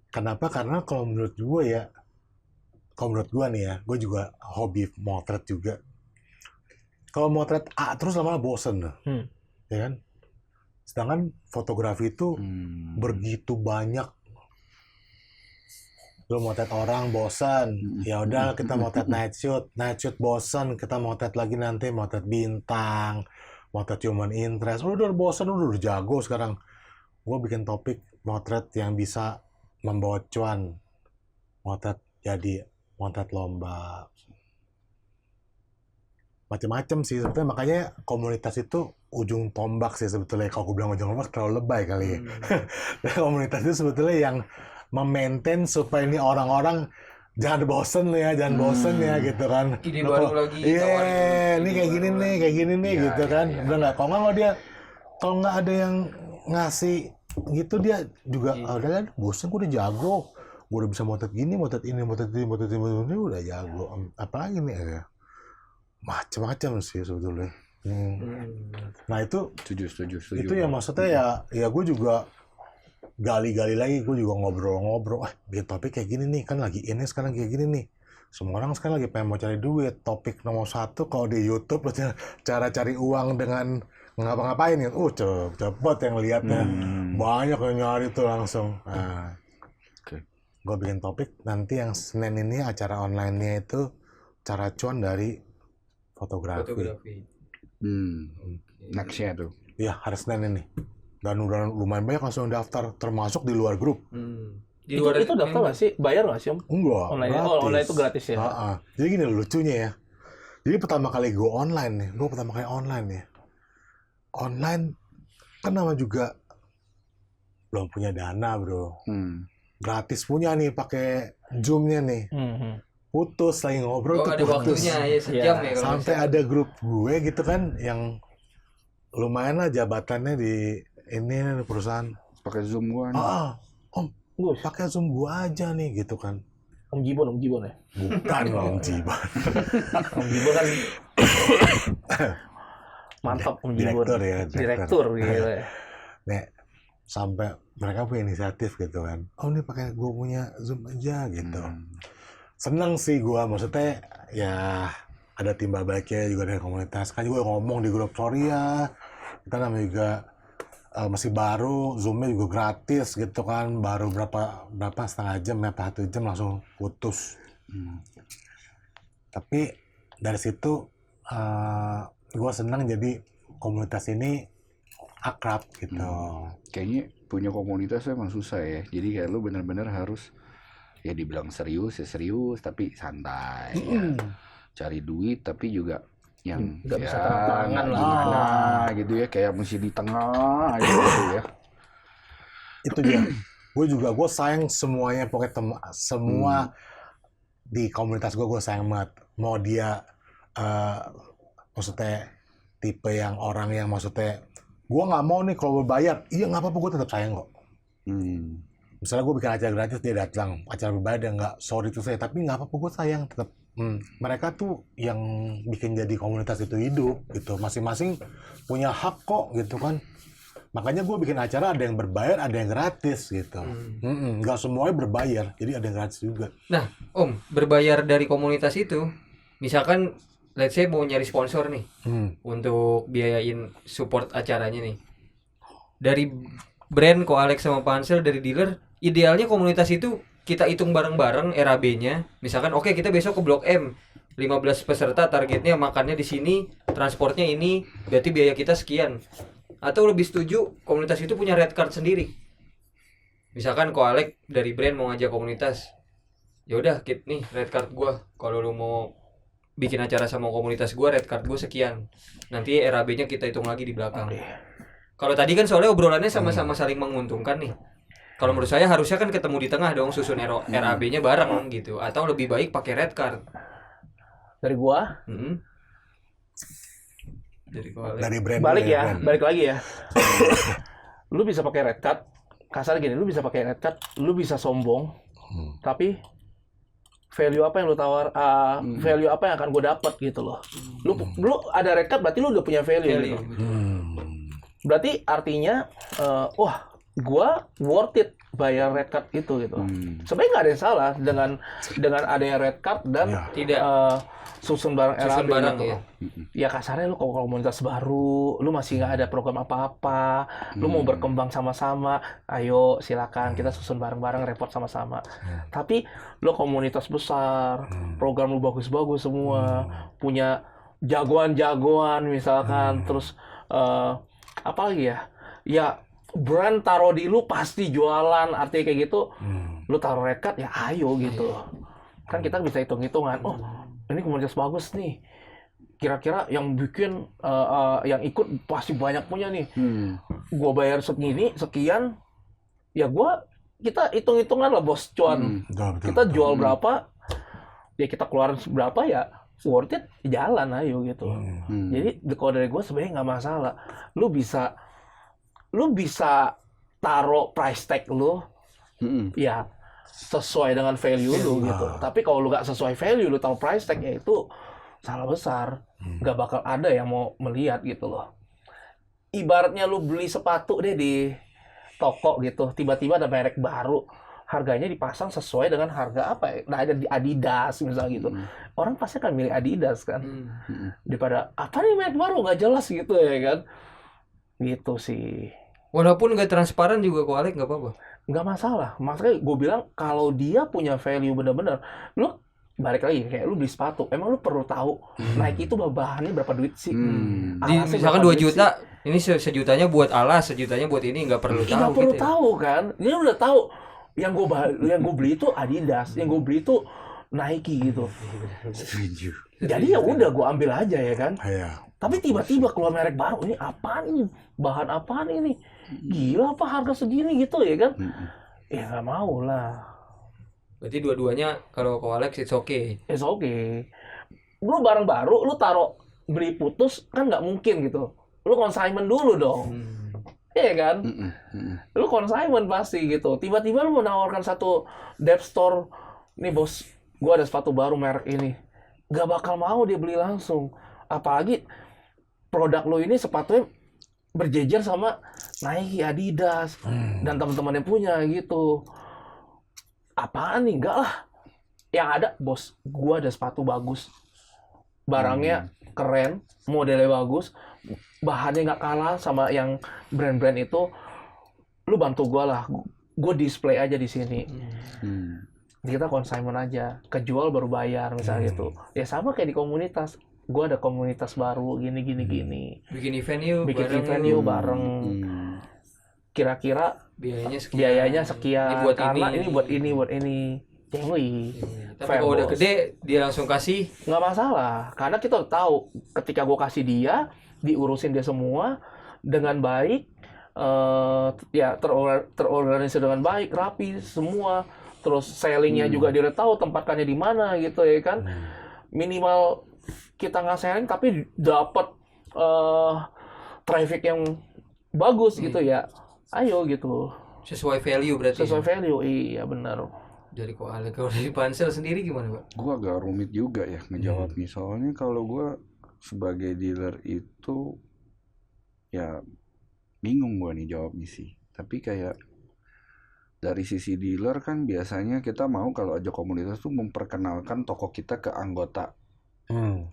Kenapa? Karena kalau menurut gue nih ya, gue juga hobi motret juga. Kalau motret terus lama-lama bosen, ya kan? Sedangkan fotografi itu begitu banyak. Lo motret orang bosan, ya udah kita motret night shoot bosan, kita motret lagi nanti motret bintang, motret human interest. Udah bosan, udah jago sekarang. Gue bikin topik motret yang bisa membawa cuan, motret lomba, macam-macam sih sebetulnya. Makanya komunitas itu ujung tombak sih sebetulnya. Kalau gue bilang ujung tombak terlalu lebay kali ya. Komunitas itu sebetulnya yang memaintain supaya ini orang-orang jangan bosen ya gitu kan. Ide baru lagi. Ini kayak gini nih gitu kan. Udah nggak, kalau nggak ada yang ngasih gitu, dia juga udah kan bosen, gue udah jago, gue udah bisa motret gini, motret ini udah jago. Apalagi nih ya, macam-macam sih sebetulnya. Nah itu setuju. Itu ya maksudnya ya gue juga gali-gali lagi, gue juga ngobrol. Bikin topik kayak gini nih, kan lagi ini sekarang kayak gini nih. Semua orang sekarang lagi pengen mau cari duit. Topik nomor 1 kalau di YouTube cara cari uang dengan ngapa-ngapain kan. Cepet yang lihatnya. Banyak yang nyari tuh langsung. Nah, gue bikin topik nanti yang Senin ini acara online-nya itu cara cuan dari fotografi. Nextnya tuh. Iya, hari Senin ini. Dan udah lumayan banyak langsung daftar, termasuk di luar grup. Itu daftar nggak sih? Bayar nggak sih, Om? Enggak, online. gratis. Online itu gratis ya? Jadi gini lucunya ya. Jadi pertama kali gue online nih. Online kan nama juga belum punya dana, bro. Gratis punya nih, pakai Zoom-nya nih. Putus lagi ngobrol tuh ada putus. waktunya ya sejam ya. Sampai ada grup gue gitu kan yang lumayan lah jabatannya di ini perusahaan. Pakai Zoom gua nih. Om, pakai Zoom gua aja nih gitu kan. Om Jibon ya? Bukan Om Jibon. Om Jibon kan mantap, Om Jibon. Direktur gitu ya. Nih, sampai mereka punya inisiatif gitu kan. Ini pakai gua punya Zoom aja gitu. Seneng sih gua, maksudnya ya ada timba baiknya juga dari komunitas. Kan juga ngomong di grup, sorry ya, kita namanya juga masih baru, Zoom-nya juga gratis gitu kan, baru berapa setengah jam, 1 jam langsung putus. Tapi dari situ gue senang jadi komunitas ini akrab gitu. Kayaknya punya komunitas emang susah ya, jadi kayak lu benar-benar harus ya dibilang serius, tapi santai ya. Cari duit tapi juga yang nggak bisa tengah tangan lah gitu ya, kayak mesti di tengah aja gitu ya. Itu dia. Gue sayang semuanya, pokoknya semua di komunitas gue sayang banget. Mau dia maksudnya tipe yang orang yang maksudnya gue nggak mau nih kalau berbayar, iya nggak apa-apa, gue tetap sayang kok. Misalnya gue bikin acara gratis, dia datang acara berbayar, dia nggak sorry tuh saya, tapi nggak apa-apa, gue sayang, tetap mereka tuh yang bikin jadi komunitas itu hidup gitu. Masing-masing punya hak kok gitu kan. Makanya gue bikin acara ada yang berbayar, ada yang gratis gitu. Nggak semuanya berbayar, jadi ada yang gratis juga. Nah, Om, berbayar dari komunitas itu, misalkan let's say mau nyari sponsor nih untuk biayain support acaranya nih. Dari brand Ko Alex sama Pak Ansel, dari dealer, idealnya komunitas itu kita hitung bareng-bareng RAB-nya. Misalkan oke, kita besok ke Blok M, 15 peserta, targetnya makannya di sini, transportnya ini, berarti biaya kita sekian. Atau lebih setuju komunitas itu punya red card sendiri. Misalkan Ko Alex dari brand mau ngajak komunitas, ya udah Kit nih red card gua, kalau lu mau bikin acara sama komunitas gua, red card gua sekian, nanti RAB-nya kita hitung lagi di belakang. Kalau tadi kan soalnya obrolannya sama-sama saling menguntungkan nih. Kalau menurut saya harusnya kan ketemu di tengah dong, susun RAB-nya bareng gitu, atau lebih baik pakai red card. Dari gua Dari brand balik lagi ya. Lu bisa pakai red card, kasar gini, lu bisa pakai red card, lu bisa sombong, tapi value apa yang lu value apa yang akan gue dapat gitu loh. Lu ada red card berarti lu udah punya value. Gitu. Berarti artinya wah, gua worth it bayar red card itu gitu. Sebenarnya nggak ada yang salah dengan adanya red card dan tidak susun bareng RAB gitu. ya. Ya kasarnya lu kalau komunitas baru, lu masih nggak ada program apa-apa, lu mau berkembang sama-sama, ayo silakan kita susun bareng-bareng, report sama-sama. Tapi lu komunitas besar, program lu bagus-bagus semua, punya jagoan-jagoan misalkan, terus apa lagi ya? Ya brand taruh di lu pasti jualan, artinya kayak gitu. Lu taruh red card ya ayo gitu. Kan kita bisa hitung-hitungan. Oh, ini komunitas bagus nih. Kira-kira yang bikin yang ikut pasti banyak punya nih. Gua bayar segini, sekian. Ya kita hitung-hitungan lah bos cuan. Kita jual berapa? Ya kita keluarin berapa ya? Worth it, jalan ayo gitu. Jadi kalau dari gue sebenarnya nggak masalah. Lu bisa taruh price tag lu, ya sesuai dengan value lu gitu. Tapi kalau lu nggak sesuai value, lu taruh price tag, ya itu salah besar. Nggak bakal ada yang mau melihat gitu loh. Ibaratnya lu beli sepatu deh di toko gitu, tiba-tiba ada merek baru. Harganya dipasang sesuai dengan harga apa ya? Nah, ada di Adidas misalnya gitu. Orang pasti akan milih Adidas kan. Daripada apa nih merek baru nggak jelas gitu ya kan. Gitu sih. Walaupun nggak transparan juga Ko Alex nggak apa-apa. Nggak masalah. Makanya gue bilang kalau dia punya value bener-bener, lu balik lagi kayak lu beli sepatu, emang lu perlu tahu Nike itu bahannya berapa duit sih? Misalkan 2 juta, ini sejutanya buat alas, sejutanya buat ini, nggak perlu tahu. Nggak perlu gitu tahu kan? Dia udah tahu. Yang gue beli itu Adidas, yang gue beli itu Nike gitu. Setuju. Jadi ya udah gue ambil aja ya kan. Iya. Tapi tiba-tiba keluar merek baru, ini apaan ini? Bahan apaan ini? Gila apa harga segini gitu ya kan? Ya nggak mau lah. Berarti dua-duanya kalau Ko Alex it's okay. It's okay. Lu barang baru, lu taruh beli putus kan nggak mungkin gitu. Lu consignment dulu dong. Iya kan? Lu consignment pasti gitu. Tiba-tiba lu menawarkan satu dep store, nih bos, gua ada sepatu baru merek ini. Gak bakal mau dia beli langsung. Apalagi produk lu ini sepatunya berjejer sama Nike, Adidas, dan teman-teman yang punya gitu. Apaan nih? Enggak lah. Yang ada, bos, gua ada sepatu bagus. Barangnya keren, modelnya bagus, bahannya nggak kalah sama yang brand-brand itu. Lu bantu gua lah, gua display aja di sini. Kita consignment aja, kejual baru bayar misalnya gitu. Ya sama kayak di komunitas. Gua ada komunitas baru gini. Bikin event yuk, Bikin bareng. Kira-kira biayanya sekian. Ini buat karena ini. ini buat ini. Cengli. Tapi kalau udah gede dia langsung kasih. Nggak masalah, karena kita tahu ketika gue kasih dia, diurusin dia semua dengan baik, ya terorganisir dengan baik, rapi semua, terus sellingnya juga dia udah tahu tempatkannya di mana gitu ya kan. Minimal kita nggak selling tapi dapat traffic yang bagus gitu ya, ayo gitu. Sesuai value berarti. Sesuai value, iya benar. Kalau dari Pansel sendiri gimana, Pak? Gua agak rumit juga ya ngejawab nih, soalnya kalau gua sebagai dealer itu ya bingung gua nih jawabnya sih. Tapi kayak dari sisi dealer kan biasanya kita mau kalau aja komunitas tuh memperkenalkan toko kita ke anggota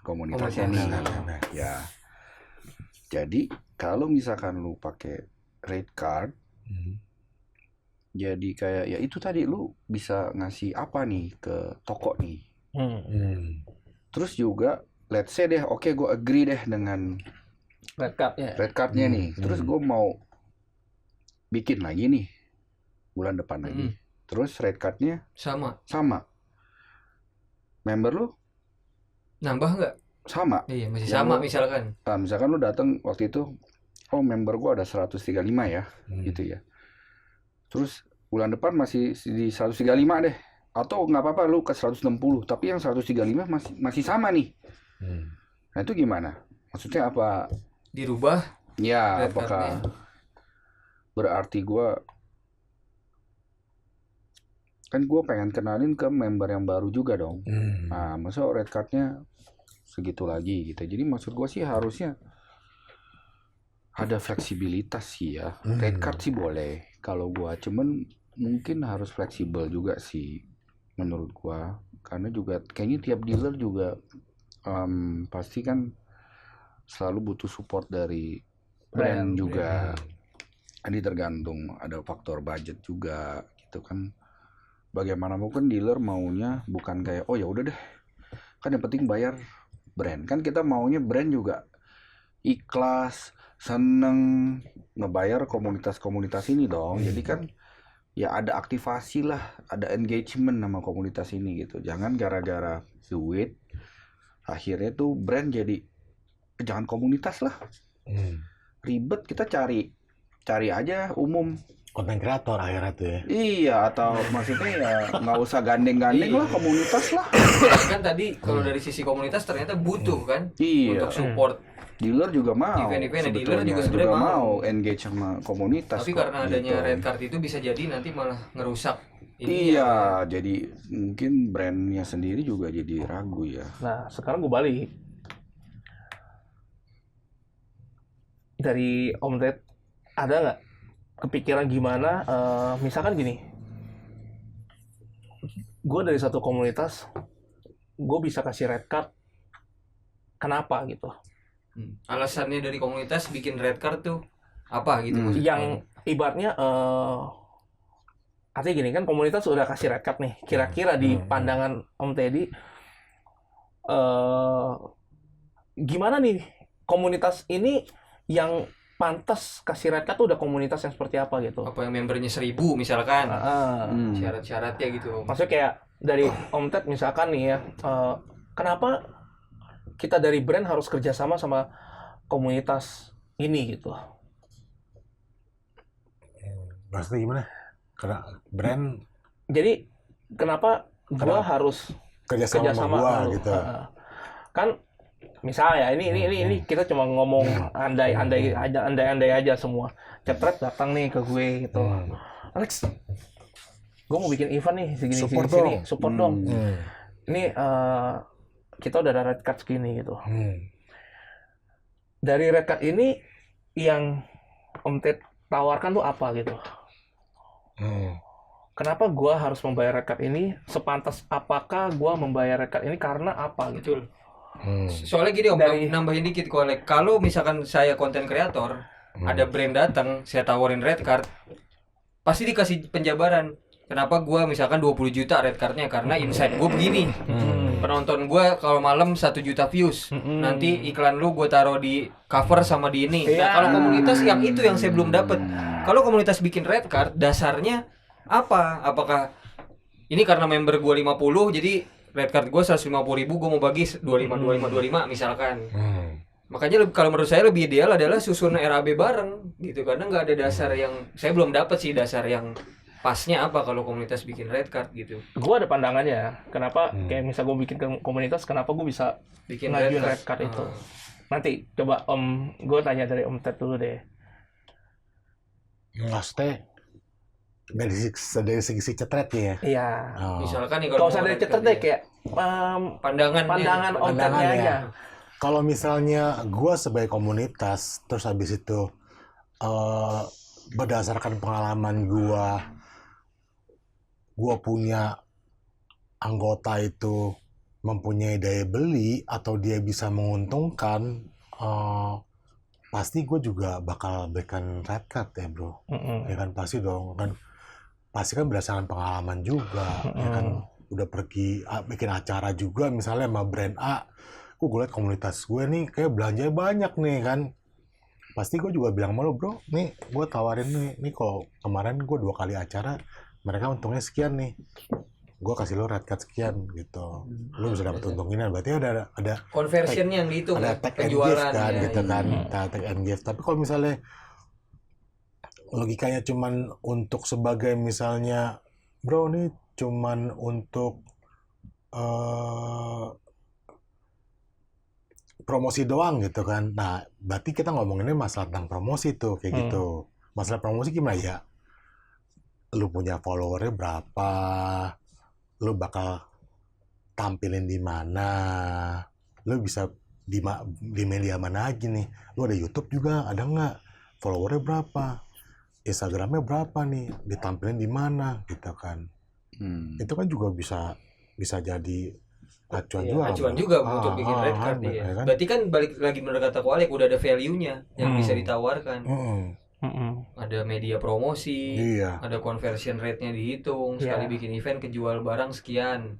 komunitasnya nih. Ya. Jadi kalau misalkan lu pakai rate card, jadi kayak ya itu tadi lu bisa ngasih apa nih ke toko nih. Terus juga let's say deh, oke gue agree deh dengan red cardnya nih. Terus gue mau bikin lagi nih bulan depan lagi. Terus red cardnya Sama. Member lu Nambah nggak? sama. Iya, masih Yang sama lu- misalkan. Nah, misalkan lu datang waktu itu, oh member gue ada 135 ya, gitu ya. Terus bulan depan masih di 135 deh. Atau nggak apa-apa lu ke 160, tapi yang 135 masih sama nih. Nah itu gimana? Maksudnya apa? Dirubah Ya, red apakah cardnya. berarti kan gue pengen kenalin ke member yang baru juga dong. Nah, masa red cardnya segitu lagi gitu. Jadi maksud gue sih harusnya ada fleksibilitas sih ya. Red card sih boleh kalau gue, cuman mungkin harus fleksibel juga sih menurut gue. Karena juga kayaknya tiap dealer juga pasti kan selalu butuh support dari brand juga. Ini tergantung, ada faktor budget juga gitu kan. Bagaimanapun kan dealer maunya bukan kayak oh ya udah deh, kan yang penting bayar brand. Kan kita maunya brand juga ikhlas, seneng ngebayar komunitas-komunitas ini dong. Jadi kan ya ada aktivasi lah, ada engagement sama komunitas ini gitu. Jangan gara-gara duit akhirnya tuh brand jadi jangan komunitas lah. Ribet, kita cari aja umum. Konten kreator akhirnya tuh ya. Iya, atau maksudnya ya nggak usah gandeng-gandeng lah komunitas lah. Kan tadi kalau dari sisi komunitas ternyata butuh kan Iya. untuk support. Dealer juga mau. Event-event dealer sebetulnya juga sebenarnya mau. engage sama komunitas. Tapi kok, karena adanya gitu. red card itu bisa jadi nanti malah ngerusak. Iya, jadi mungkin brandnya sendiri juga jadi ragu ya. Nah, sekarang gue balik. Dari Om Ted, ada nggak kepikiran gimana, misalkan gini, gue dari satu komunitas, gue bisa kasih red card, kenapa gitu? Alasannya dari komunitas bikin red card tuh apa gitu maksudnya? Yang ibaratnya, artinya gini kan komunitas udah kasih red card nih, kira-kira di pandangan Om Teddy, gimana nih komunitas ini yang pantas kasih red card tuh udah komunitas yang seperti apa gitu? Apa yang membernya 1000 misalkan? Hmm. Syarat-syaratnya gitu. Maksudnya kayak dari Om Ted misalkan nih ya, kenapa kita dari brand harus kerjasama sama komunitas ini gitu? Maksudnya gimana? Karena brand Jadi kenapa gua harus kerjasama sama gua lu? gitu. Kan misalnya ini kita cuma ngomong andai aja semua. Cepret datang nih ke gue gitu. Alex, gue mau bikin event nih segini Support sini, dong. support dong. Ini kita udah ada red card segini gitu. Dari red card ini yang Om Ted tawarkan tuh apa gitu? Kenapa gua harus membayar red card ini? Sepantas apakah gua membayar red card ini karena apa gitu? Soalnya gini Om, Dari- nambahin dikit kalau misalkan saya konten kreator, ada brand datang, saya tawarin red card, pasti dikasih penjabaran. Kenapa gua misalkan 20 juta red cardnya? Karena insight gue begini. Penonton gua kalau malam 1 juta views. Nanti iklan lu gua taruh di cover sama di ini. Nah, kalau komunitas yang itu yang saya belum dapat. Kalau komunitas bikin red card, dasarnya apa? Apakah ini karena member gua 50 jadi red card gue 150.000, gue mau bagi 25 misalkan. Makanya kalau menurut saya lebih ideal adalah susun RAB bareng gitu, karena nggak ada dasar yang saya belum dapat sih, dasar yang pasnya apa kalau komunitas bikin red card gitu. Gue ada pandangannya. Kenapa kayak misal gue bikin komunitas, kenapa gue bisa Bikin ngajuin red red card itu? Nanti coba gue tanya dari Om Ted dulu deh. Maksudnya dari segi cetret ya. Iya. Oh. Misalkan nih Kalau kalau usah mau dari red cetet card deh ya. kayak pandangan pandangan nih. outletnya ya. aja. Kalau misalnya gue sebagai komunitas, terus habis itu berdasarkan pengalaman gue punya anggota itu mempunyai daya beli atau dia bisa menguntungkan, pasti gue juga bakal berikan red card ya bro. Ya kan pasti dong kan, pasti kan berdasarkan pengalaman juga. Ya kan udah pergi bikin acara juga misalnya sama brand A, gue liat komunitas gue nih kayak belanja banyak nih kan, pasti gue juga bilang sama lo bro, nih gue tawarin nih kalau kemarin gue 2 kali acara mereka untungnya sekian nih, gue kasih lo red card sekian gitu, lo bisa dapat untung ini, berarti ada conversion yang dihitung ada ya, take and give penjualan kan ya, gitu iya. kan, take and give. Tapi kalau misalnya logikanya cuman untuk sebagai misalnya bro nih cuman untuk promosi doang gitu kan, nah berarti kita ngomonginnya masalah tentang promosi tuh kayak gitu. Masalah promosi gimana ya, lu punya followernya berapa, lu bakal tampilin di mana, lu bisa di media mana aja nih, lu ada YouTube juga ada nggak, followernya berapa, Instagramnya berapa nih, ditampilin di mana gitu kan. Itu kan juga bisa jadi acuan juga. Acuan juga untuk bikin red card ya. kan? Berarti kan balik lagi bener kata Ko Alek, udah ada value-nya yang bisa ditawarkan. Ada media promosi, Iya. ada conversion rate-nya dihitung, sekali bikin event kejual barang sekian.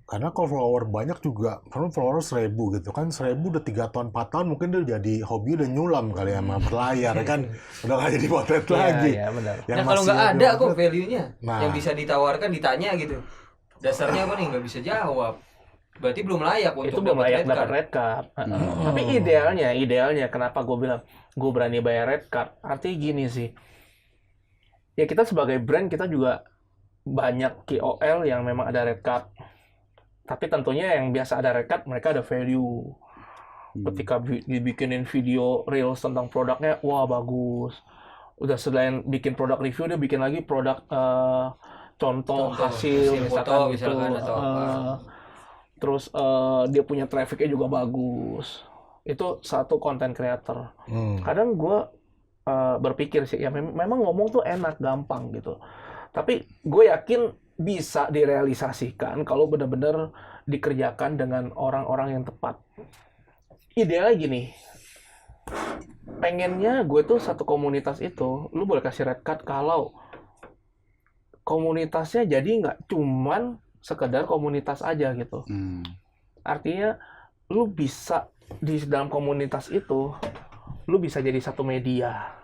Karena kalau follower banyak juga, kalau follower 1000 gitu kan, 1000 udah 3 tahun 4 tahun mungkin dia jadi hobi udah nyulam kali ya sama berlayar kan, udah nggak jadi potret lagi. Iya, benar. Yang Nah kalau masih nggak ada kok potret, value-nya Nah. yang bisa ditawarkan, ditanya gitu, dasarnya apa nih, nggak bisa jawab, berarti belum layak Itu untuk belum layak red dapat card. red card. Tapi idealnya kenapa gue bilang gue berani bayar red card? Artinya gini sih, ya kita sebagai brand kita juga banyak KOL yang memang ada red card. Tapi tentunya yang biasa ada red card mereka ada value. Ketika dibikinin video reels tentang produknya, wah bagus. Udah selain bikin produk review, dia bikin lagi produk contoh hasil foto gitu. misalkan atau apa. Terus dia punya trafficnya juga bagus. Itu satu content creator. Kadang gue berpikir sih, ya memang ngomong tuh enak, gampang gitu. Tapi gue yakin bisa direalisasikan kalau benar-benar dikerjakan dengan orang-orang yang tepat. Idealnya gini, pengennya gue tuh satu komunitas itu, lu boleh kasih red card kalau komunitasnya jadi nggak cuman sekedar komunitas aja gitu. Artinya lu bisa di dalam komunitas itu, lu bisa jadi satu media.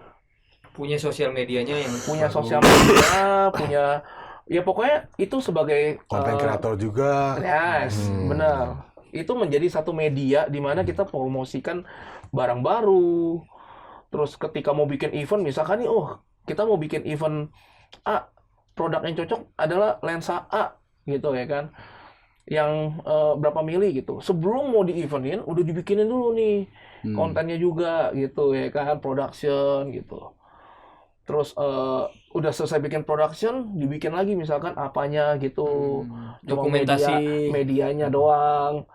Punya sosial medianya yang Punya bagus. sosial media, punya ya pokoknya itu sebagai konten kreator juga. Yes, benar. Itu menjadi satu media di mana kita promosikan barang baru. Terus ketika mau bikin event, misalkan nih, kita mau bikin event A, produk yang cocok adalah lensa A, gitu ya kan. Yang berapa mili gitu. Sebelum mau di eventin, udah dibikinin dulu nih kontennya juga gitu ya kan, production gitu. Terus udah selesai bikin production, dibikin lagi misalkan apanya gitu. Cuma dokumentasi medianya doang,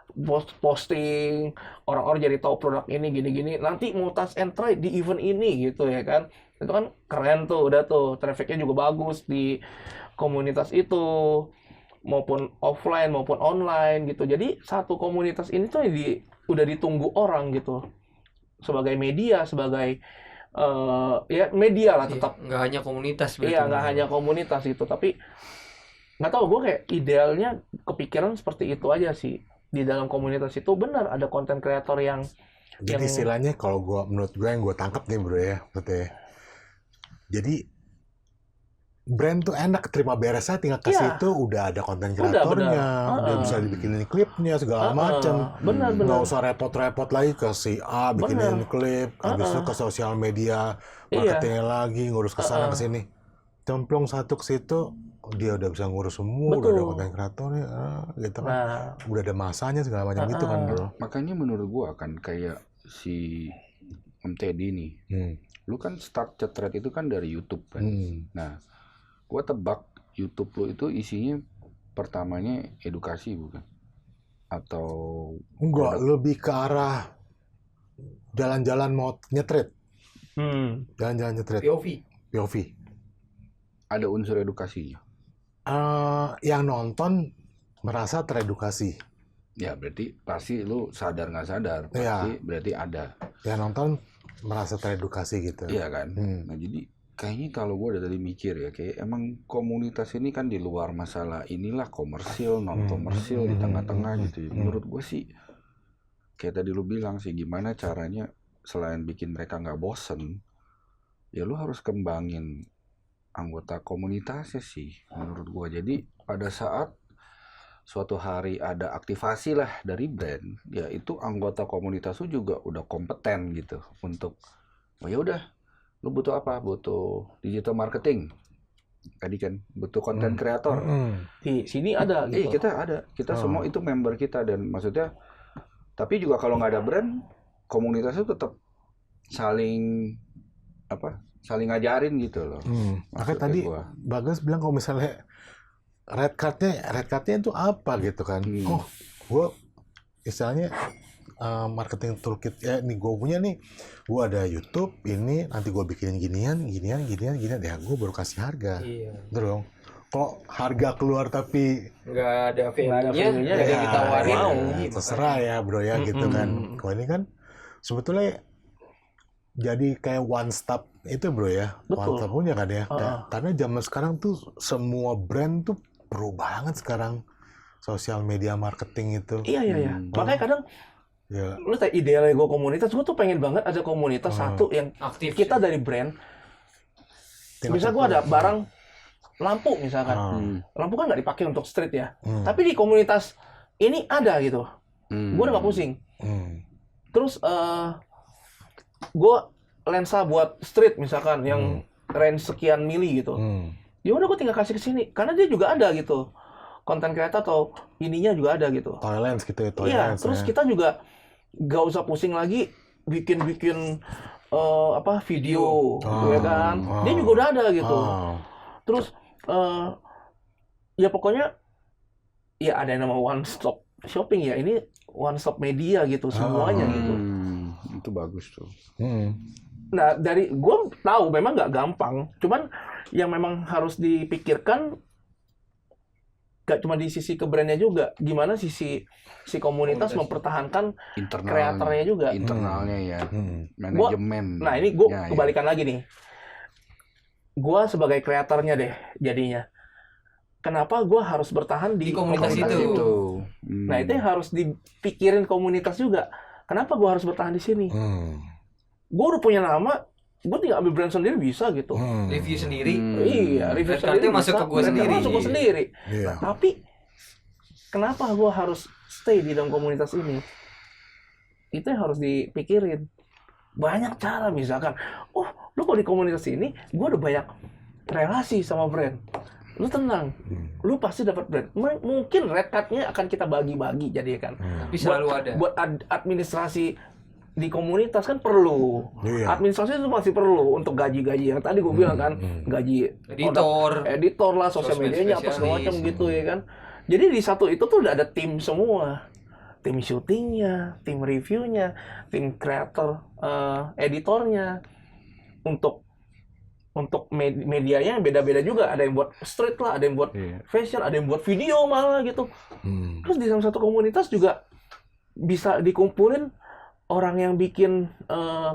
posting, orang-orang jadi tahu produk ini gini-gini. Nanti mau touch and try di event ini gitu ya kan. Itu kan keren tuh, udah tuh trafficnya juga bagus di komunitas itu, maupun offline maupun online gitu. Jadi satu komunitas ini tuh udah ditunggu orang gitu. Sebagai media, sebagai ya media lah tetap. nggak hanya komunitas berarti. Iya, nggak hanya komunitas itu, tapi nggak tahu, gue kayak idealnya kepikiran seperti itu aja sih. Di dalam komunitas itu benar ada konten kreator yang Jadi istilahnya kalau menurut gue yang gue tangkap nih bro ya, berarti. Jadi brand tuh enak, terima beresnya tinggal ke situ udah ada konten kreatornya, udah bisa dibikinin klipnya segala macam. Benar. Nggak usah repot-repot lagi ke si A bikinin klip, habis itu ke sosial media marketingnya lagi, ngurus ke sana ke sini. Cemplung satu ke situ, dia udah bisa ngurus semua, udah ada konten kreatornya, gitu kan. Udah ada masanya segala macam gitu kan bro. Makanya menurut gua kan kayak si Om Teddy nih, lu kan start cetret itu kan dari YouTube kan. Nah, Gua tebak YouTube lu itu isinya pertamanya edukasi bukan? Atau Enggak, lebih ke arah jalan-jalan mau nyetrit. Jalan-jalan nyetrit. POV. ada unsur edukasinya? Yang nonton merasa teredukasi. Ya berarti pasti lu sadar nggak sadar, Iya. berarti ada. Yang nonton merasa teredukasi gitu. Iya kan? Nah jadi kayaknya kalau gue udah tadi mikir ya, kayak emang komunitas ini kan di luar masalah inilah komersil, non komersil di tengah-tengah gitu. Menurut gue sih, kayak tadi lu bilang sih, gimana caranya selain bikin mereka nggak bosen, ya lu harus kembangin anggota komunitasnya sih, menurut gue. Jadi pada saat suatu hari ada aktivasi lah dari brand, ya itu anggota komunitas lu juga udah kompeten gitu untuk, oh ya udah, lu butuh apa? Butuh digital marketing, tadi kan butuh konten kreator. Di sini ada gitu. Kita ada, kita semua itu member kita, dan maksudnya, tapi juga kalau nggak ada brand, komunitas itu tetap saling saling ngajarin gitu loh. Makanya tadi Bagas bilang kalau misalnya red cardnya itu apa gitu kan? Oh, gue istilahnya marketing toolkit ya, nih gue punya nih, gue ada YouTube ini, nanti gue bikinin ginian, ya gue baru kasih harga. Iya. Gitu dong. Kok harga keluar tapi Nggak ada value-nya, value-nya, nggak ada yang ya, ditawarin. mau. terserah ya bro ya gitu kan. Kalau ini kan sebetulnya jadi kayak one stop itu bro ya. Betul. One stop punya kan ya. Karena zaman sekarang tuh semua brand tuh perlu banget sekarang sosial media marketing itu. Iya. Makanya kadang Ya. lu kayak idealnya gue komunitas, gue tuh pengen banget ada komunitas satu yang Aktif. kita dari brand. Bisa gue ada barang lampu misalkan. Lampu kan nggak dipakai untuk street ya. Tapi di komunitas ini ada gitu. Gue udah gak pusing. Terus gue lensa buat street misalkan yang range sekian mili gitu. Ya udah gue tinggal kasih ke sini karena dia juga ada gitu. Konten kreator atau ininya juga ada gitu. Toy lens gitu ya, toy Iya, lens. terus kita juga gak usah pusing lagi bikin video, ya kan? Dia juga udah ada gitu. Terus ya pokoknya ya ada yang nama one stop shopping ya. Ini one stop media gitu semuanya gitu. Itu bagus tuh. Nah dari gue tahu memang nggak gampang, cuman yang memang harus dipikirkan gak cuma di sisi ke brandnya juga, gimana si komunitas mempertahankan kreatornya juga. Internalnya ya, manajemen. Nah ini gue kebalikan lagi nih. Gue sebagai kreatornya deh jadinya. Kenapa gue harus bertahan di komunitas itu? Nah itu yang harus dipikirin komunitas juga. Kenapa gue harus bertahan di sini? Gue udah punya nama, gue tinggal ambil brand sendiri bisa gitu. Review sendiri. Iya, review Red sendiri card-nya masuk ke gue sendiri. Masuk ke sendiri. Iya. Nah, tapi kenapa gue harus stay di dalam komunitas ini? Itu yang harus dipikirin. Banyak cara misalkan, lu kalau di komunitas ini, gue udah banyak relasi sama brand. Lu tenang, lu pasti dapat brand. Mungkin red card-nya akan kita bagi-bagi jadi kan. Tapi selalu ada. Buat administrasi di komunitas kan perlu. Iya. Administrasi itu masih perlu untuk gaji-gaji yang tadi gue bilang kan, gaji editor lah, sosial medianya apa segala macam gitu ya kan. Jadi di satu itu tuh udah ada tim semua. Tim syutingnya, tim reviewnya, tim kreator, editornya. Untuk medianya beda-beda juga. Ada yang buat street lah, ada yang buat fashion, ada yang buat video malah gitu. Terus di dalam satu komunitas juga bisa dikumpulin orang yang bikin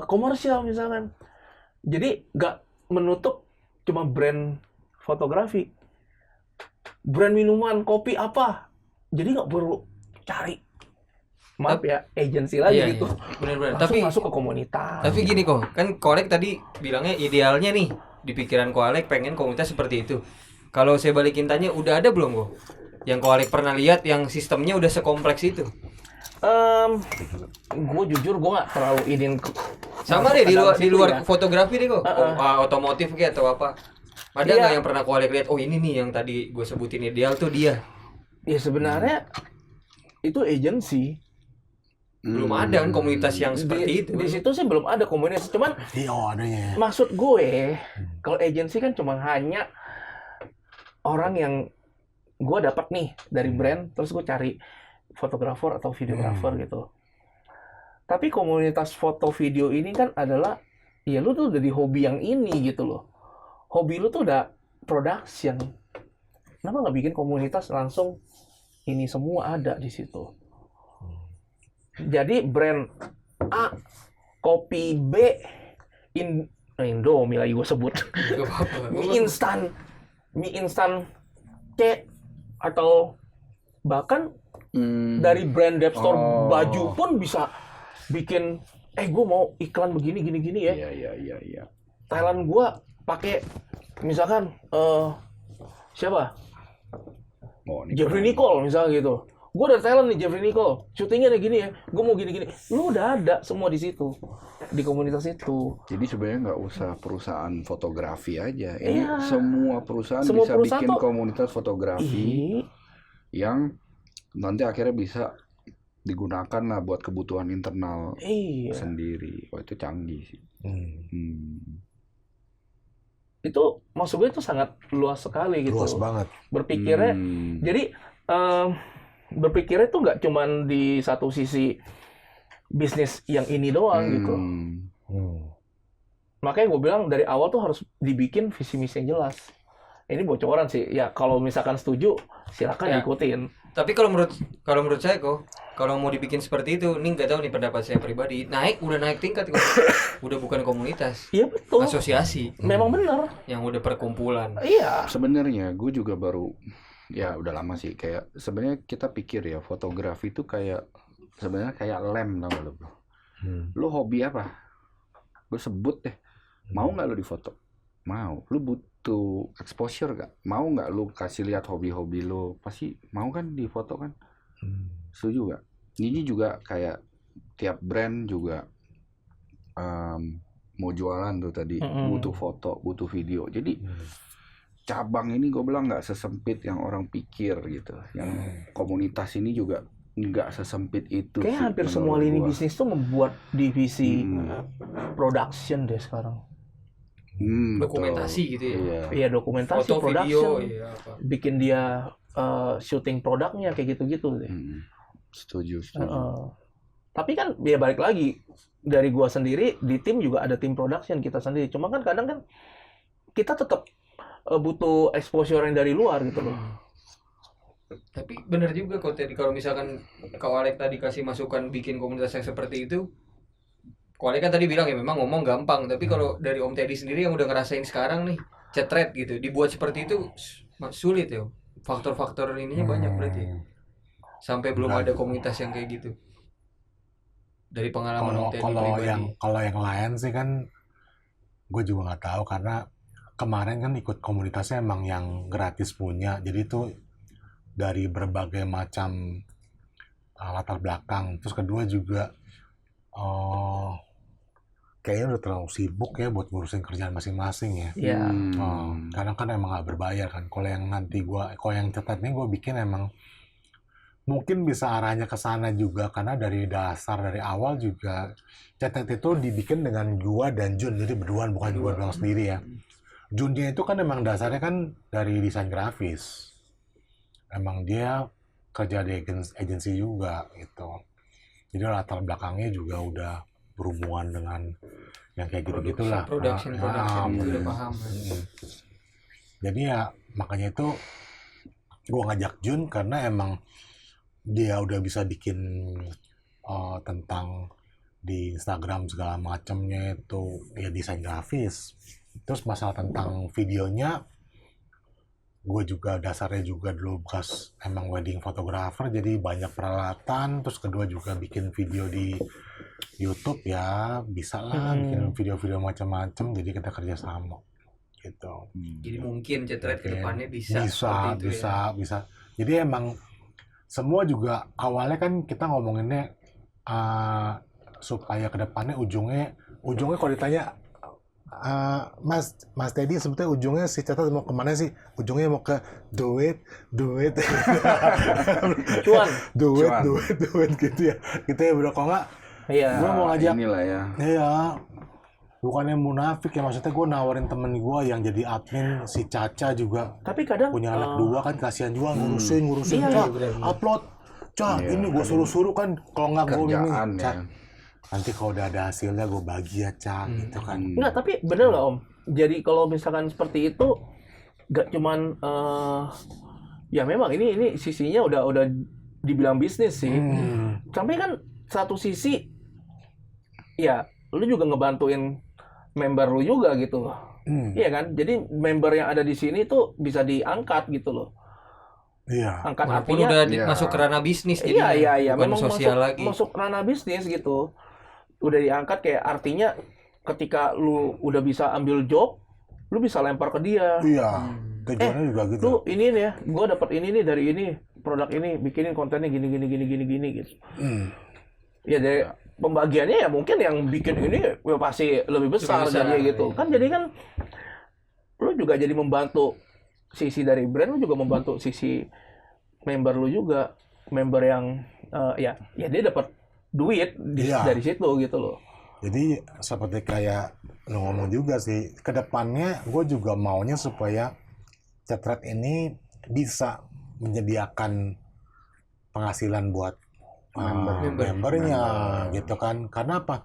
komersial misalkan. Jadi nggak menutup cuma brand fotografi. Brand minuman, kopi apa. Jadi nggak perlu cari. Maaf ya, agensi lagi gitu. Benar-benar. Langsung Tapi masuk ke komunitas. Tapi gini kok, kan Kolek tadi bilangnya idealnya nih di pikiran Kolek pengen komunitas seperti itu. Kalau saya balikin tanya, udah ada belum kok? Yang Kolek pernah lihat yang sistemnya udah sekompleks itu? Gue jujur gue nggak terlalu idin. Sama deh di luar fotografi deh kok. Otomotif kayak atau apa? Ada nggak yang pernah Kolek lihat? Oh ini nih yang tadi gue sebutin ideal tuh dia. Ya sebenarnya itu agensi. Belum ada kan komunitas yang seperti itu. Di situ sih belum ada komunitas. Cuman Iya adanya. maksud gue kalau agensi kan cuma hanya orang yang gue dapat nih dari brand, terus gue cari fotografer atau videografer gitu. Tapi komunitas foto video ini kan adalah, ya lu tuh udah di hobi yang ini gitu loh. Hobi lu tuh udah production. Kenapa nggak bikin komunitas langsung ini semua ada di situ? Jadi brand A, kopi B, Indomie lagi gue sebut. Gak apa-apa. mie instan C, atau bahkan dari brand Dep Store baju pun bisa bikin, gue mau iklan begini gini ya. Iya. Thailand gue pakai misalkan siapa? Jeffrey Nicole misalnya gitu. Gue dari Thailand nih, Jeffrey Nicole, syutingnya kayak gini ya, gue mau gini-gini. Lu udah ada semua di situ, di komunitas itu. Jadi sebenarnya nggak usah perusahaan fotografi aja. Ini Iya. semua perusahaan Semua bisa perusahaan bikin tuh- komunitas fotografi yang nanti akhirnya bisa digunakan lah buat kebutuhan internal Iya. sendiri. Oh, itu canggih sih. Itu maksud gue itu sangat luas sekali gitu. Luas banget. Berpikirnya, jadi berpikirnya tuh nggak cuman di satu sisi bisnis yang ini doang gitu. Makanya gue bilang dari awal tuh harus dibikin visi misi yang jelas. Ini bocoran sih. Ya kalau misalkan setuju, silakan Ya. ikutin. Tapi kalau menurut saya kok, kalau mau dibikin seperti itu, ini nggak tahu nih pendapat saya pribadi, udah naik tingkat kok. Udah bukan komunitas, Iya betul. asosiasi Memang benar. yang udah perkumpulan. Iya. Sebenarnya gue juga baru, ya udah lama sih, kayak sebenarnya kita pikir ya fotografi itu kayak sebenarnya kayak lem, tau gak lo bro? Lo hobi apa? Lo sebut deh. Mau nggak lo difoto? Mau. Lo butuh exposure gak? Mau nggak lo kasih lihat hobi-hobi lo? Pasti mau kan difoto kan? Setuju gak? Ini juga kayak tiap brand juga mau jualan tuh tadi, butuh foto, butuh video. Jadi cabang ini gue bilang nggak sesempit yang orang pikir gitu. Yang komunitas ini juga nggak sesempit itu. Kayak sih, hampir menurut semua lini gua. bisnis tuh membuat divisi production deh sekarang. Dokumentasi betul. gitu ya. Iya. Iya, dokumentasi, Foto, production. video, iya apa. Bikin dia syuting produknya kayak gitu-gitu deh. Setuju. Tapi kan ya balik lagi, dari gua sendiri di tim juga ada tim production kita sendiri. Cuma kan kadang kan kita tetap butuh exposure yang dari luar gitu loh. Tapi benar juga kok tadi, kalau misalkan Kak Alek tadi kasih masukan bikin komunitas yang seperti itu, Kak Alek kan tadi bilang ya memang ngomong gampang, tapi kalau dari Om Teddy sendiri yang udah ngerasain sekarang nih, cetret gitu, dibuat seperti itu sulit ya. Faktor-faktor ininya banyak berarti ya. Sampai belum ada komunitas yang kayak gitu. Dari pengalaman Om Teddy pribadi. Kalau yang lain sih kan gue juga nggak tahu, karena kemarin kan ikut komunitasnya emang yang gratis punya, jadi itu dari berbagai macam latar belakang. Terus kedua juga kayaknya udah terlalu sibuk ya buat ngurusin kerjaan masing-masing ya. Iya. Kadang kan emang nggak berbayar kan. Kalau yang cetat nih gue bikin emang mungkin bisa arahnya ke sana juga, karena dari awal juga cetat itu dibikin dengan gua dan Jun, jadi berduaan, bukan gua doang sendiri ya. Junnya itu kan emang dasarnya kan dari desain grafis. Emang dia kerja di agensi juga gitu. Jadi latar belakangnya juga udah berhubungan dengan yang kayak gitu-gitulah. Production udah paham. Jadi ya makanya itu gua ngajak Jun karena emang dia udah bisa bikin tentang di Instagram segala macamnya itu ya desain grafis. Terus masalah tentang videonya, gue juga dasarnya juga dulu bekas emang wedding photographer, jadi banyak peralatan. Terus kedua juga bikin video di YouTube ya bisa lah, bikin video-video macam-macam. Jadi kita kerja sama gitu. Jadi mungkin cetret ke depannya bisa Bisa. Jadi emang semua juga awalnya kan kita ngomonginnya supaya kedepannya ujungnya kalau ditanya Mas Teddy sebetulnya ujungnya si Cetat mau kemana sih? Ujungnya mau ke duit Cuan. duit gitu ya. Gitu ya bro, kok nggak? Iya. Gue mau ngajak Inilah ya. iya, bukannya munafik ya, maksudnya gue nawarin temen gue yang jadi admin, si Caca juga Tapi kadang punya anak 2 kan, kasihan juga ngurusin Iya, Cak, upload Cak, ini gue suruh-suruh kan, kalau nggak gue ini Kerjaan ya. Cak, nanti kalau udah ada hasilnya gue bagi ya Cak, gitu kan. enggak, tapi bener nggak Om? Jadi kalau misalkan seperti itu, nggak cuman ya memang ini sisinya udah dibilang bisnis sih. Sampai kan satu sisi, ya lu juga ngebantuin member lu juga gitu loh. Iya kan? Jadi member yang ada di sini tuh bisa diangkat gitu loh. Iya. Angkat Walaupun artinya, udah Iya. masuk ke ranah bisnis iya, bukan memang sosial masuk, lagi. masuk ranah bisnis gitu. Udah diangkat kayak artinya ketika lu udah bisa ambil job, lu bisa lempar ke dia. Iya, tujuannya juga gitu. Lu ini nih ya, gua dapat ini nih dari ini, produk ini, bikinin kontennya gini gitu. Ya dari pembagiannya ya mungkin yang bikin ini ya pasti lebih besar jadi gitu. Kan jadi kan lu juga jadi membantu sisi dari brand, lu juga membantu sisi member lu juga. Member yang ya dia dapat duit Iya. dari situ gitu loh. Jadi seperti kayak lo ngomong juga sih, kedepannya gue juga maunya supaya Cetret ini bisa menyediakan penghasilan buat membernya gitu kan. Karena apa?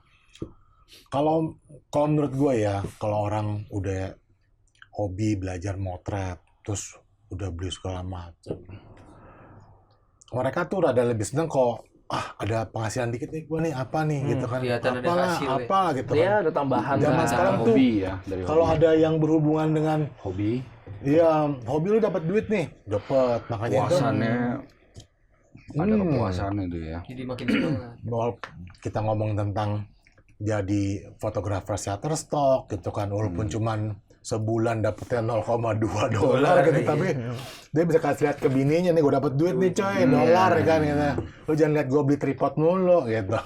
Kalau menurut gue ya, kalau orang udah hobi belajar motret, terus udah beli segala macam, mereka tuh rada lebih seneng kok. Ada penghasilan dikit nih gue nih, apa nih gitu kan, kelihatan ada apalah hasil ya. apa gitu Dia kan. ada tambahan Zaman kan. sekarang tuh Hobi ya, dari kalau hobi. ada yang berhubungan dengan Hobi, hobi lu dapat duit nih, dapat, makanya itu puasannya ada kepuasan itu ya. Jadi makin semangat. bahwa kita ngomong tentang jadi fotografer Shutterstock gitu kan, walaupun cuman sebulan dapetnya $0,2 gitu, tapi dia bisa kasih lihat ke bininya nih, gue dapet duit nih coy, dolar ya kan gitu. Lu jangan lihat gue beli tripod mulu gitu.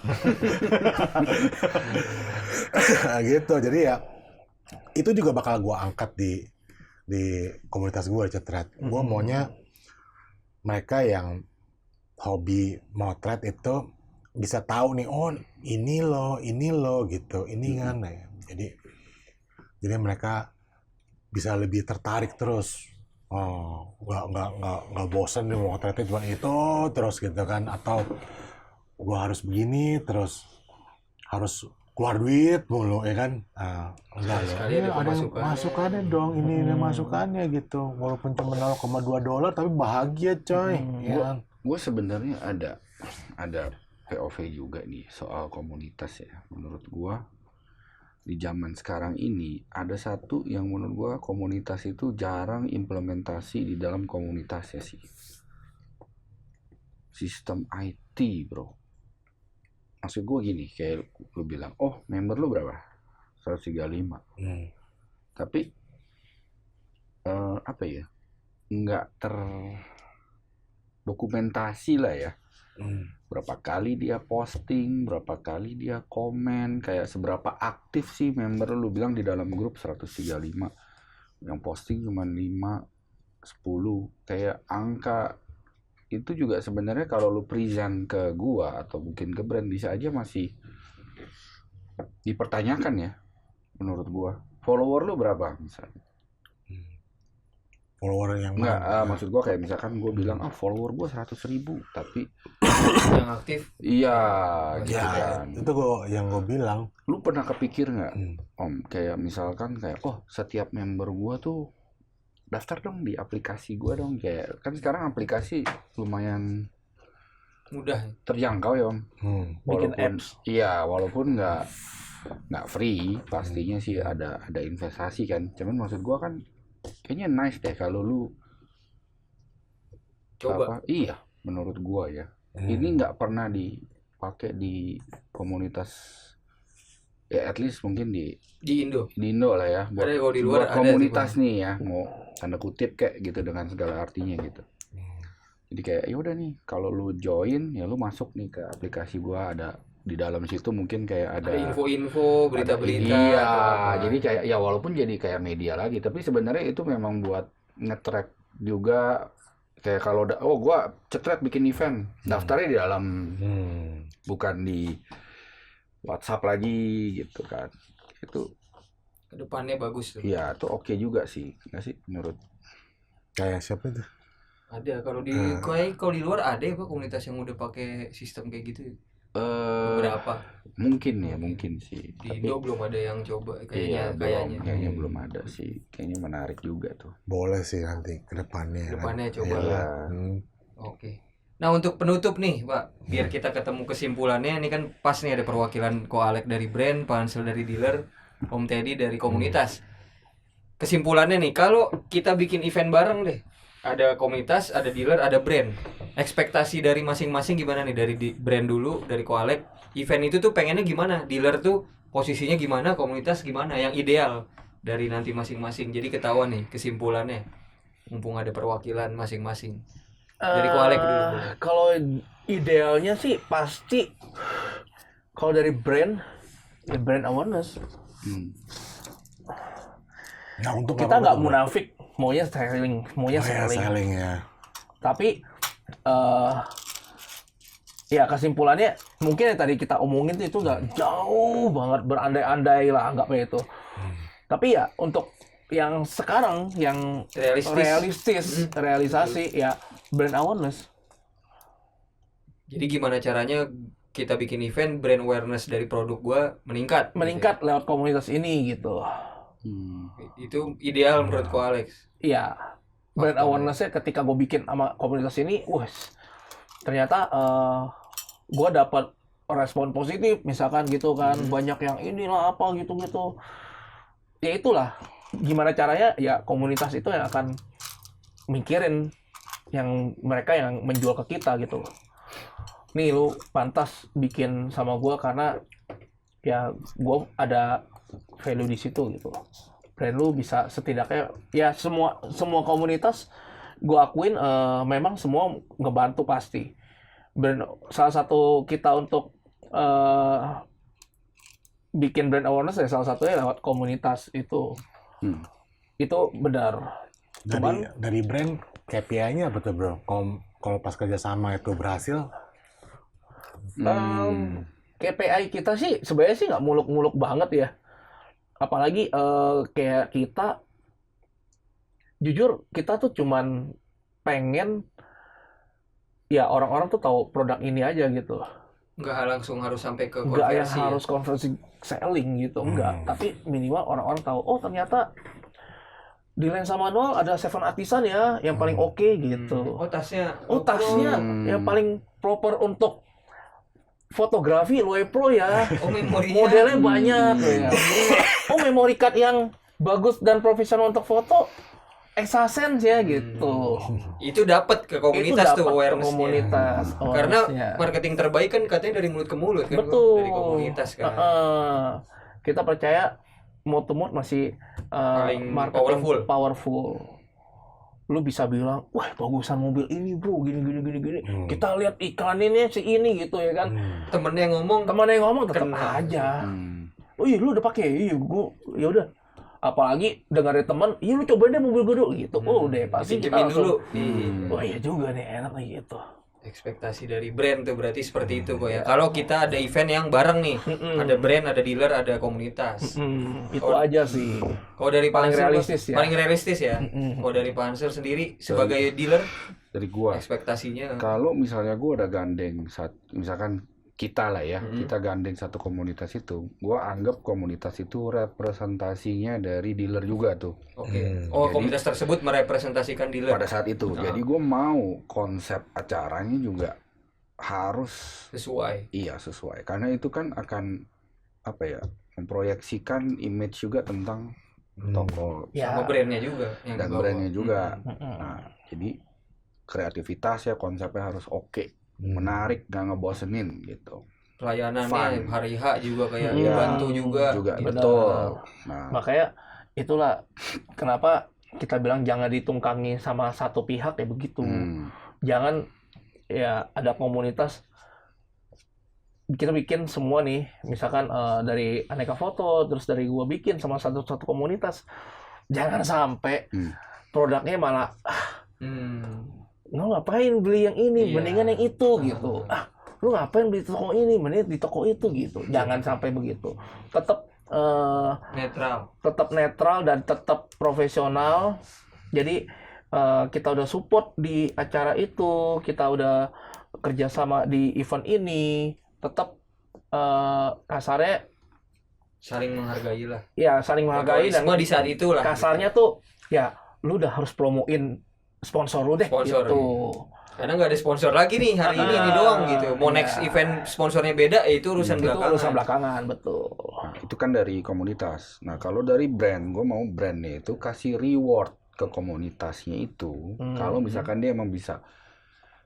Gitu, jadi ya itu juga bakal gue angkat di komunitas gue Cetret. Gue maunya mereka yang hobi motret itu bisa tahu nih, oh ini loh gitu, ini kan ya. Jadi mereka bisa lebih tertarik terus. Oh, nggak bosan nih motretnya cuma itu terus gitu kan, atau gua harus begini terus harus keluar duit mulu ya kan. Enggak loh. Sekali ada Ada pemasukannya. masukannya dong, ini ada masukannya gitu. Walaupun cuma $0,2 tapi bahagia coy. Ya kan? Gue sebenarnya ada POV juga nih soal komunitas ya. Menurut gue di zaman sekarang ini ada satu yang menurut gue komunitas itu jarang implementasi di dalam komunitasnya sih. Sistem IT bro. Maksud gue gini, kayak lu bilang, oh member lu berapa? 135. Tapi apa ya, nggak terdokumentasi lah ya. Berapa kali dia posting, berapa kali dia komen, kayak seberapa aktif sih member lu bilang di dalam grup 135, yang posting cuma 5, 10, kayak angka itu juga sebenarnya kalau lu present ke gua atau mungkin ke brand bisa aja masih dipertanyakan ya menurut gua. Follower lu berapa misalnya? Follower yang Enggak, mana? maksud gua kayak misalkan gua bilang follower gua 100.000, tapi Yang aktif. iya gitu Ya, kan. itu yang gue bilang. Lu pernah kepikir nggak, Om, kayak misalkan kayak setiap member gua tuh daftar dong di aplikasi gua dong, kayak kan sekarang aplikasi lumayan Mudah. terjangkau ya Om. Bikin Walaupun apps. iya, walaupun nggak free, pastinya sih ada investasi kan. Cuman maksud gua kan kayaknya nice deh kalau lu Coba. iya, menurut gua ya. Ini nggak pernah dipakai di komunitas ya, at least mungkin di Di Indo. lah ya, buat, Ada, kalau di luar buat ada komunitas sih, nih ya, mau tanda kutip kayak gitu dengan segala artinya gitu. Jadi kayak ya udah nih, kalau lu join ya lu masuk nih ke aplikasi gua, ada di dalam situ mungkin kayak Ada ada info-info, berita-berita. iya, atau apa. jadi kayak ya walaupun jadi kayak media lagi, tapi sebenarnya itu memang buat nge-track juga. Kayak kalau gua Cetret bikin event, daftarnya di dalam, bukan di WhatsApp lagi gitu kan. Itu Kedepannya bagus tuh. ya itu oke juga sih, nggak sih menurut? Kayak siapa itu? Ada kalau di luar ada ya Pak komunitas yang udah pakai sistem kayak gitu. Eh Beberapa. mungkin sih. Di Indo belum ada yang coba Iya, kayaknya. kayaknya belum ada sih. Kayaknya menarik juga tuh. Boleh sih nanti ke depannya. Depannya coba Iya. lah. Oke. Nah untuk penutup nih Pak, biar kita ketemu kesimpulannya, ini kan pas nih ada perwakilan Ko Alek dari brand, Pak Hansel dari dealer, Om Teddy dari komunitas. Kesimpulannya nih, kalau kita bikin event bareng deh, ada komunitas, ada dealer, ada brand. Ekspektasi dari masing-masing gimana nih? Dari brand dulu, dari Ko Alek, event itu tuh pengennya gimana? Dealer tuh posisinya gimana? Komunitas gimana? Yang ideal dari nanti masing-masing. Jadi ketahuan nih kesimpulannya, mumpung ada perwakilan masing-masing. Dari Ko Alek dulu. Kalau idealnya sih pasti kalau dari brand, ya brand awareness. Nah, untuk Kita nggak munafik, maunya selling, selling ya. Tapi ya kesimpulannya mungkin yang tadi kita omongin itu nggak jauh banget berandai-andai lah anggapnya itu. Tapi ya untuk yang sekarang yang realisasi ya brand awareness. Jadi gimana caranya kita bikin event brand awareness dari produk gua meningkat Lewat komunitas ini gitu. Itu ideal menurut Ko Alex. Iya. Brand awareness-nya ketika gue bikin sama komunitas ini, ternyata gue dapat respon positif misalkan gitu kan, banyak yang inilah apa gitu-gitu. Ya itulah gimana caranya ya komunitas itu yang akan mikirin yang mereka yang menjual ke kita gitu. Nih lu pantas bikin sama gue karena ya gue ada value di situ gitu. Brand lu bisa setidaknya ya semua komunitas gue akuin memang semua ngebantu pasti. Brand salah satu kita untuk bikin brand awareness ya salah satunya lewat komunitas itu. Itu benar. Dari brand KPI-nya apa tuh bro? Kalau pas kerjasama itu berhasil? KPI kita sih sebenarnya sih nggak muluk-muluk banget ya. Apalagi kayak kita, jujur kita tuh cuman pengen ya orang-orang tuh tahu produk ini aja gitu. Nggak langsung harus sampai ke Nggak yang konversi. harus konversi selling gitu, enggak. Tapi minimal orang-orang tahu, oh ternyata di lensa manual ada 7 Artisan ya, yang paling oke gitu. Oh tasnya. Oh tasnya yang paling proper untuk fotografi Loe Pro ya. Oh memorinya. Modelnya banyak ya. Oh memory card yang bagus dan profesional untuk foto Exasense ya gitu. Itu dapat ke komunitas tuh awareness-nya. Komunitas. Karena marketing terbaik kan katanya dari mulut ke mulut kan. Betul. Dari komunitas kan. Kita percaya mouth to mouth masih Paling marketing powerful. Lu bisa bilang, wah bagusan mobil ini bro, gini. Kita lihat iklaninnya si ini gitu ya kan. Temennya yang ngomong Tetap aja. Oh iya lu udah pakai, iya gua ya udah. Apalagi dengar dari teman, iya lu cobain deh mobil gue dulu gitu. Oh udah pasti kita pinjemin langsung, dulu. oh iya juga nih enak nih gitu. Ekspektasi dari brand tuh berarti seperti itu kok ya. Kalau kita ada event yang bareng nih, ada brand, ada dealer, ada komunitas. Itu aja sih. Kalau dari Paling Pak Hansel, realistis ya. Paling realistis ya. Kalau dari Pak Hansel sendiri sebagai dealer, Dari gua, ekspektasinya. kalau misalnya gua udah gandeng misalkan kita lah ya, kita gandeng satu komunitas itu, gua anggap komunitas itu representasinya dari dealer juga tuh. Oke. Oh, komunitas tersebut merepresentasikan dealer. Pada saat itu, jadi gua mau konsep acaranya juga harus Sesuai. iya sesuai, karena itu kan akan apa ya, memproyeksikan image juga tentang toko Sama brandnya juga yang dan dibawa. brandnya juga. Nah, jadi kreativitas ya konsepnya harus oke, menarik, gak ngebosenin gitu. Pelayanannya Fun. hari H juga kayak Iya. bantu juga. Betul. Nah, Makanya itulah kenapa kita bilang jangan ditunggangi sama satu pihak ya begitu. Jangan ya ada komunitas kita bikin semua nih, misalkan dari Aneka Foto, terus dari gua bikin sama satu komunitas. Jangan sampai produknya malah lo ngapain beli yang ini, mendingan yang itu gitu. lu ngapain di toko ini, mending di toko itu gitu. Jangan sampai begitu. Tetap netral dan tetap profesional. Jadi kita udah support di acara itu, kita udah kerjasama di event ini, tetap kasarnya saling menghargai lah. ya saling menghargai dan semua di saat itu lah. kasarnya tuh ya lu udah harus promoin sponsor lu deh Sponsor, gitu. Karena nggak ada sponsor lagi nih hari ini doang gitu. Mau next event sponsornya beda, itu urusan Itu belakangan. urusan belakangan, betul. Nah, itu kan dari komunitas. Nah, kalau dari brand, gue mau brandnya itu kasih reward ke komunitasnya itu. Kalau misalkan dia emang bisa,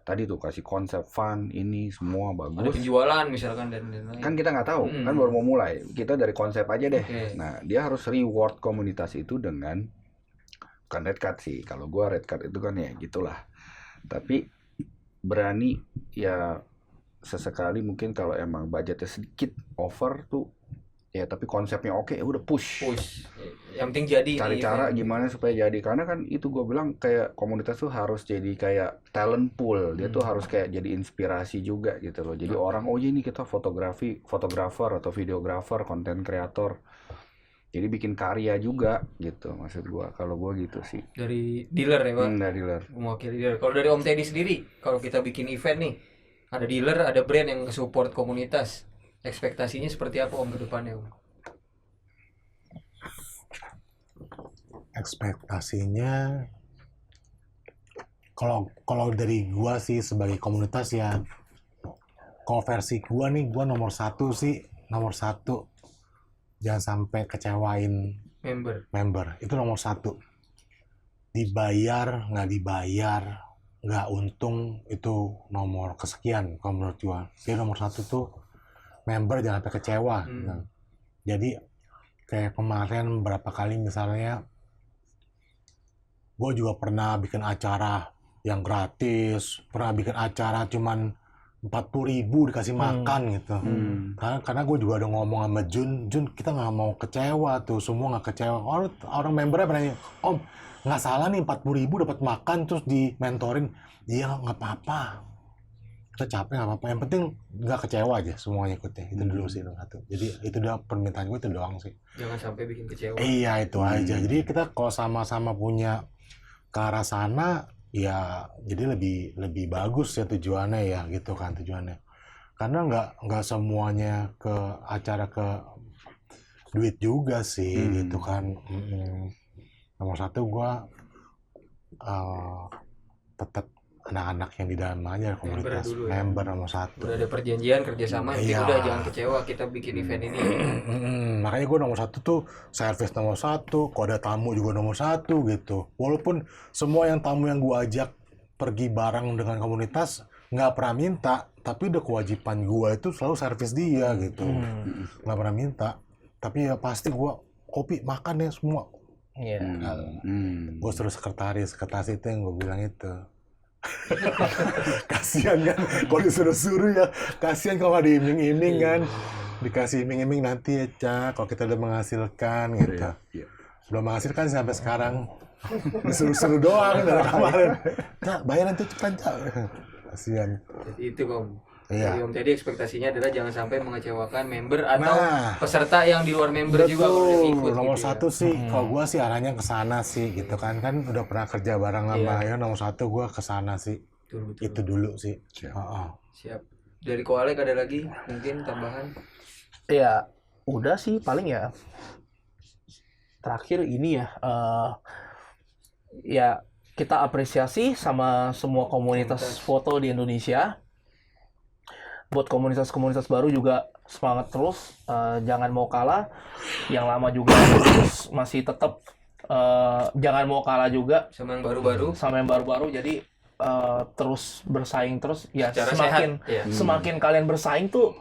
tadi tuh kasih konsep fun, ini semua Ada bagus. penjualan misalkan dan lain-lain. Kan kita nggak tahu, kan baru mau mulai. Kita dari konsep aja deh. Oke. Nah, dia harus reward komunitas itu dengan, bukan red card sih. Kalau gue red card itu kan ya gitulah. Tapi berani ya sesekali mungkin kalau emang budgetnya sedikit over tuh ya, tapi konsepnya oke, udah push. Yang penting jadi Cari nih cara event. gimana supaya jadi, karena kan itu gue bilang kayak komunitas tuh harus jadi kayak talent pool, dia tuh harus kayak jadi inspirasi juga gitu loh. Jadi orang, oh iya ini kita fotografer atau videografer, konten kreator, jadi bikin karya juga gitu maksud gue. Kalau gue gitu sih. Dari dealer ya Pak. Dari dealer. Mewakili dealer. Kalau dari Om Teddy sendiri, kalau kita bikin event nih, ada dealer, ada brand yang support komunitas. Ekspektasinya seperti apa Om ke depannya Om? Ekspektasinya kalau dari gua sih sebagai komunitas ya, kalau versi gua nih, gua nomor satu jangan sampai kecewain member, itu nomor satu. Dibayar nggak dibayar, nggak untung, itu nomor kesekian kalau menurut gua. Jadi nomor satu tuh member jangan sampai kecewa. Jadi kayak kemarin berapa kali misalnya gue juga pernah bikin acara yang gratis, pernah bikin acara cuman 40.000 dikasih makan gitu. Karena gue juga udah ngomong sama Jun kita nggak mau kecewa tuh, semua nggak kecewa. Orang membernya pernah nanya, Om nggak salah nih 40.000 dapat makan terus di mentorin. Iya nggak apa-apa, kita capek nggak apa-apa, yang penting nggak kecewa aja semuanya ikutnya. Itu dulu sih satu. Jadi itu udah permintaan gue, itu doang sih. Jangan sampai bikin kecewa. Iya itu aja. Jadi kita kalau sama-sama punya ke arah sana ya, jadi lebih bagus ya tujuannya ya gitu kan tujuannya. Karena nggak semuanya ke acara ke duit juga sih gitu kan. Nomor satu gue tetap anak-anak yang di dalam aja komunitas member nomor satu. Udah ada perjanjian kerjasama, Iya. udah jangan kecewa kita bikin event ini. Makanya gue nomor satu tuh service nomor satu, kalau ada tamu juga nomor satu gitu. Walaupun semua yang tamu yang gue ajak pergi bareng dengan komunitas nggak pernah minta, tapi udah kewajiban gue itu selalu service dia gitu. Nggak pernah minta, tapi ya pasti gue kopi makan ya semua. Iya. Gue suruh sekretaris itu yang gue bilang itu. Kasihan kan kalau disuruh-suruh ya, kasihan kalau nggak diiming-iming kan, dikasih iming-iming nanti ya Cak kalau kita udah menghasilkan gitu. Belum menghasilkan sampai sekarang, disuruh-suruh doang dari kemarin. Cak bayar nanti cepat Cak, kasihan. Jadi itu Om. Iya. Jadi Om Teddy ekspektasinya adalah jangan sampai mengecewakan member atau peserta yang di luar member juga kalau udah ikut. Nomor gitu satu sih, kalau gue sih arahnya ke sana sih gitu kan udah pernah kerja bareng sama ya, nomor satu gue ke sana sih. Betul. Itu dulu sih. Siap. Dari Ko Alek ada lagi mungkin tambahan? Ya udah sih paling ya terakhir ini ya, ya kita apresiasi sama semua komunitas foto di Indonesia. Buat komunitas-komunitas baru juga semangat terus, jangan mau kalah. Yang lama juga terus masih tetap jangan mau kalah juga Sama yang baru-baru. Jadi terus bersaing terus ya. Secara Semakin sehat, ya. semakin kalian bersaing tuh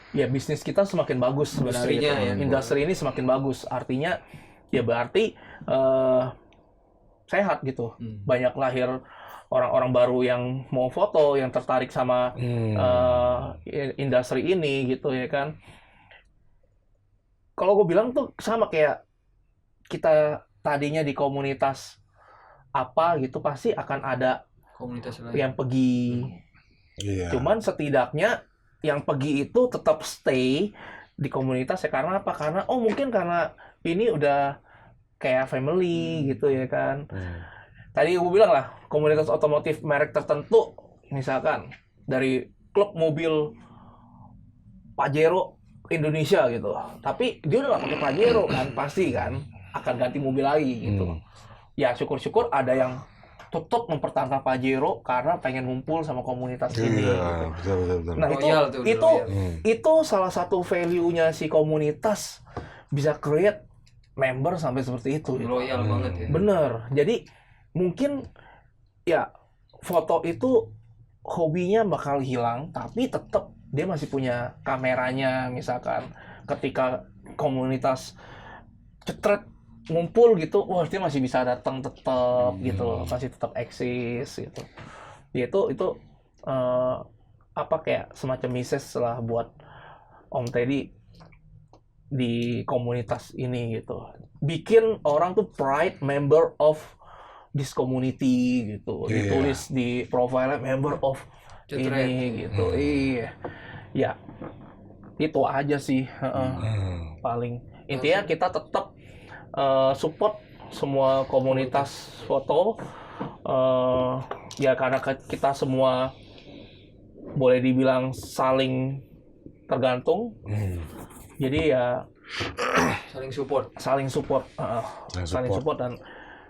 ya bisnis kita semakin bagus sebenarnya. Industrinya ya. Industri ini semakin bagus. Artinya ya berarti sehat gitu. Banyak lahir orang-orang baru yang mau foto, yang tertarik sama industri ini gitu ya kan. Kalau gue bilang tuh sama kayak kita tadinya di komunitas apa gitu, pasti akan ada Komunitas lain. yang pergi Iya. Cuman setidaknya yang pergi itu tetap stay di komunitas ya, karena apa? Karena mungkin karena ini udah kayak family gitu ya kan. Tadi gue bilang lah, komunitas otomotif merek tertentu, misalkan dari klub mobil Pajero Indonesia gitu, tapi dia udah gak pakai Pajero kan, pasti kan akan ganti mobil lagi gitu. Ya syukur-syukur ada yang tetap mempertahankan Pajero karena pengen ngumpul sama komunitas ini. Iya, betul. Nah Loyal tuh, loyal. itu salah satu value-nya si komunitas, bisa create member sampai seperti itu. Gitu. Loyal banget ya. Bener. Jadi mungkin ya foto itu hobinya bakal hilang, tapi tetap dia masih punya kameranya. Misalkan ketika komunitas cetret ngumpul gitu, wah dia masih bisa datang tetap gitu loh, masih tetap eksis gitu. Ya itu apa kayak semacam message lah buat Om Teddy di komunitas ini gitu. Bikin orang tuh pride member of this community gitu. Ditulis di profile member of Cetret. ini gitu. Iya. Ya. Itu aja sih. Paling intinya kita tetap support semua komunitas foto. Ya karena kita semua boleh dibilang saling tergantung. Jadi ya Saling support. saling support dan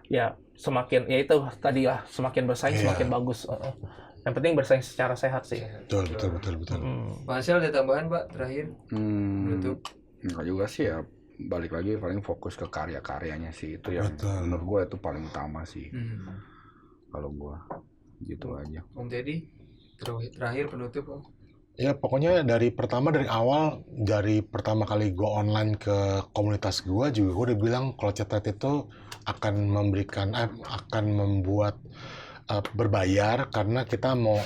ya semakin ya itu tadi lah, semakin bersaing semakin bagus. Yang penting bersaing secara sehat sih. Betul. Pak Ansel ada tambahan Pak terakhir? Menutup. Enggak juga sih ya, balik lagi paling fokus ke karya-karyanya sih, itu yang menurut gue itu paling utama sih. Kalau gue gitu aja. Om Teddy terakhir penutup Om. Ya pokoknya dari pertama kali gue online ke komunitas gue juga gue udah bilang kalau Cetret itu akan membuat berbayar karena kita mau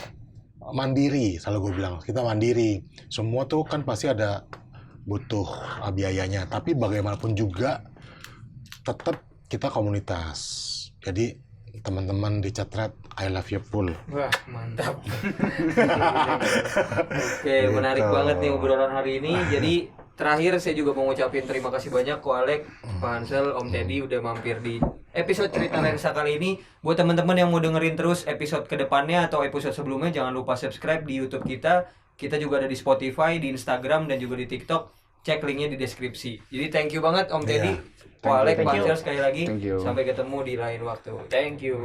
mandiri. Selalu gue bilang kita mandiri. Semua tuh kan pasti ada butuh biayanya. Tapi bagaimanapun juga tetap kita komunitas. Jadi teman-teman di Cetret, I love you full. Wah, mantap. Oke, menarik banget nih obrolan hari ini. Jadi terakhir saya juga mau ngucapin terima kasih banyak Ko Alek, Pak Ansel, Om Teddy udah mampir di episode Cerita Lensa kali ini. Buat teman-teman yang mau dengerin terus episode kedepannya atau episode sebelumnya, jangan lupa subscribe di YouTube kita. Kita juga ada di Spotify, di Instagram, dan juga di TikTok. Cek linknya di deskripsi. Jadi thank you banget Om Teddy, Ko Alek, Pak Ansel sekali lagi. Sampai ketemu di lain waktu. Thank you.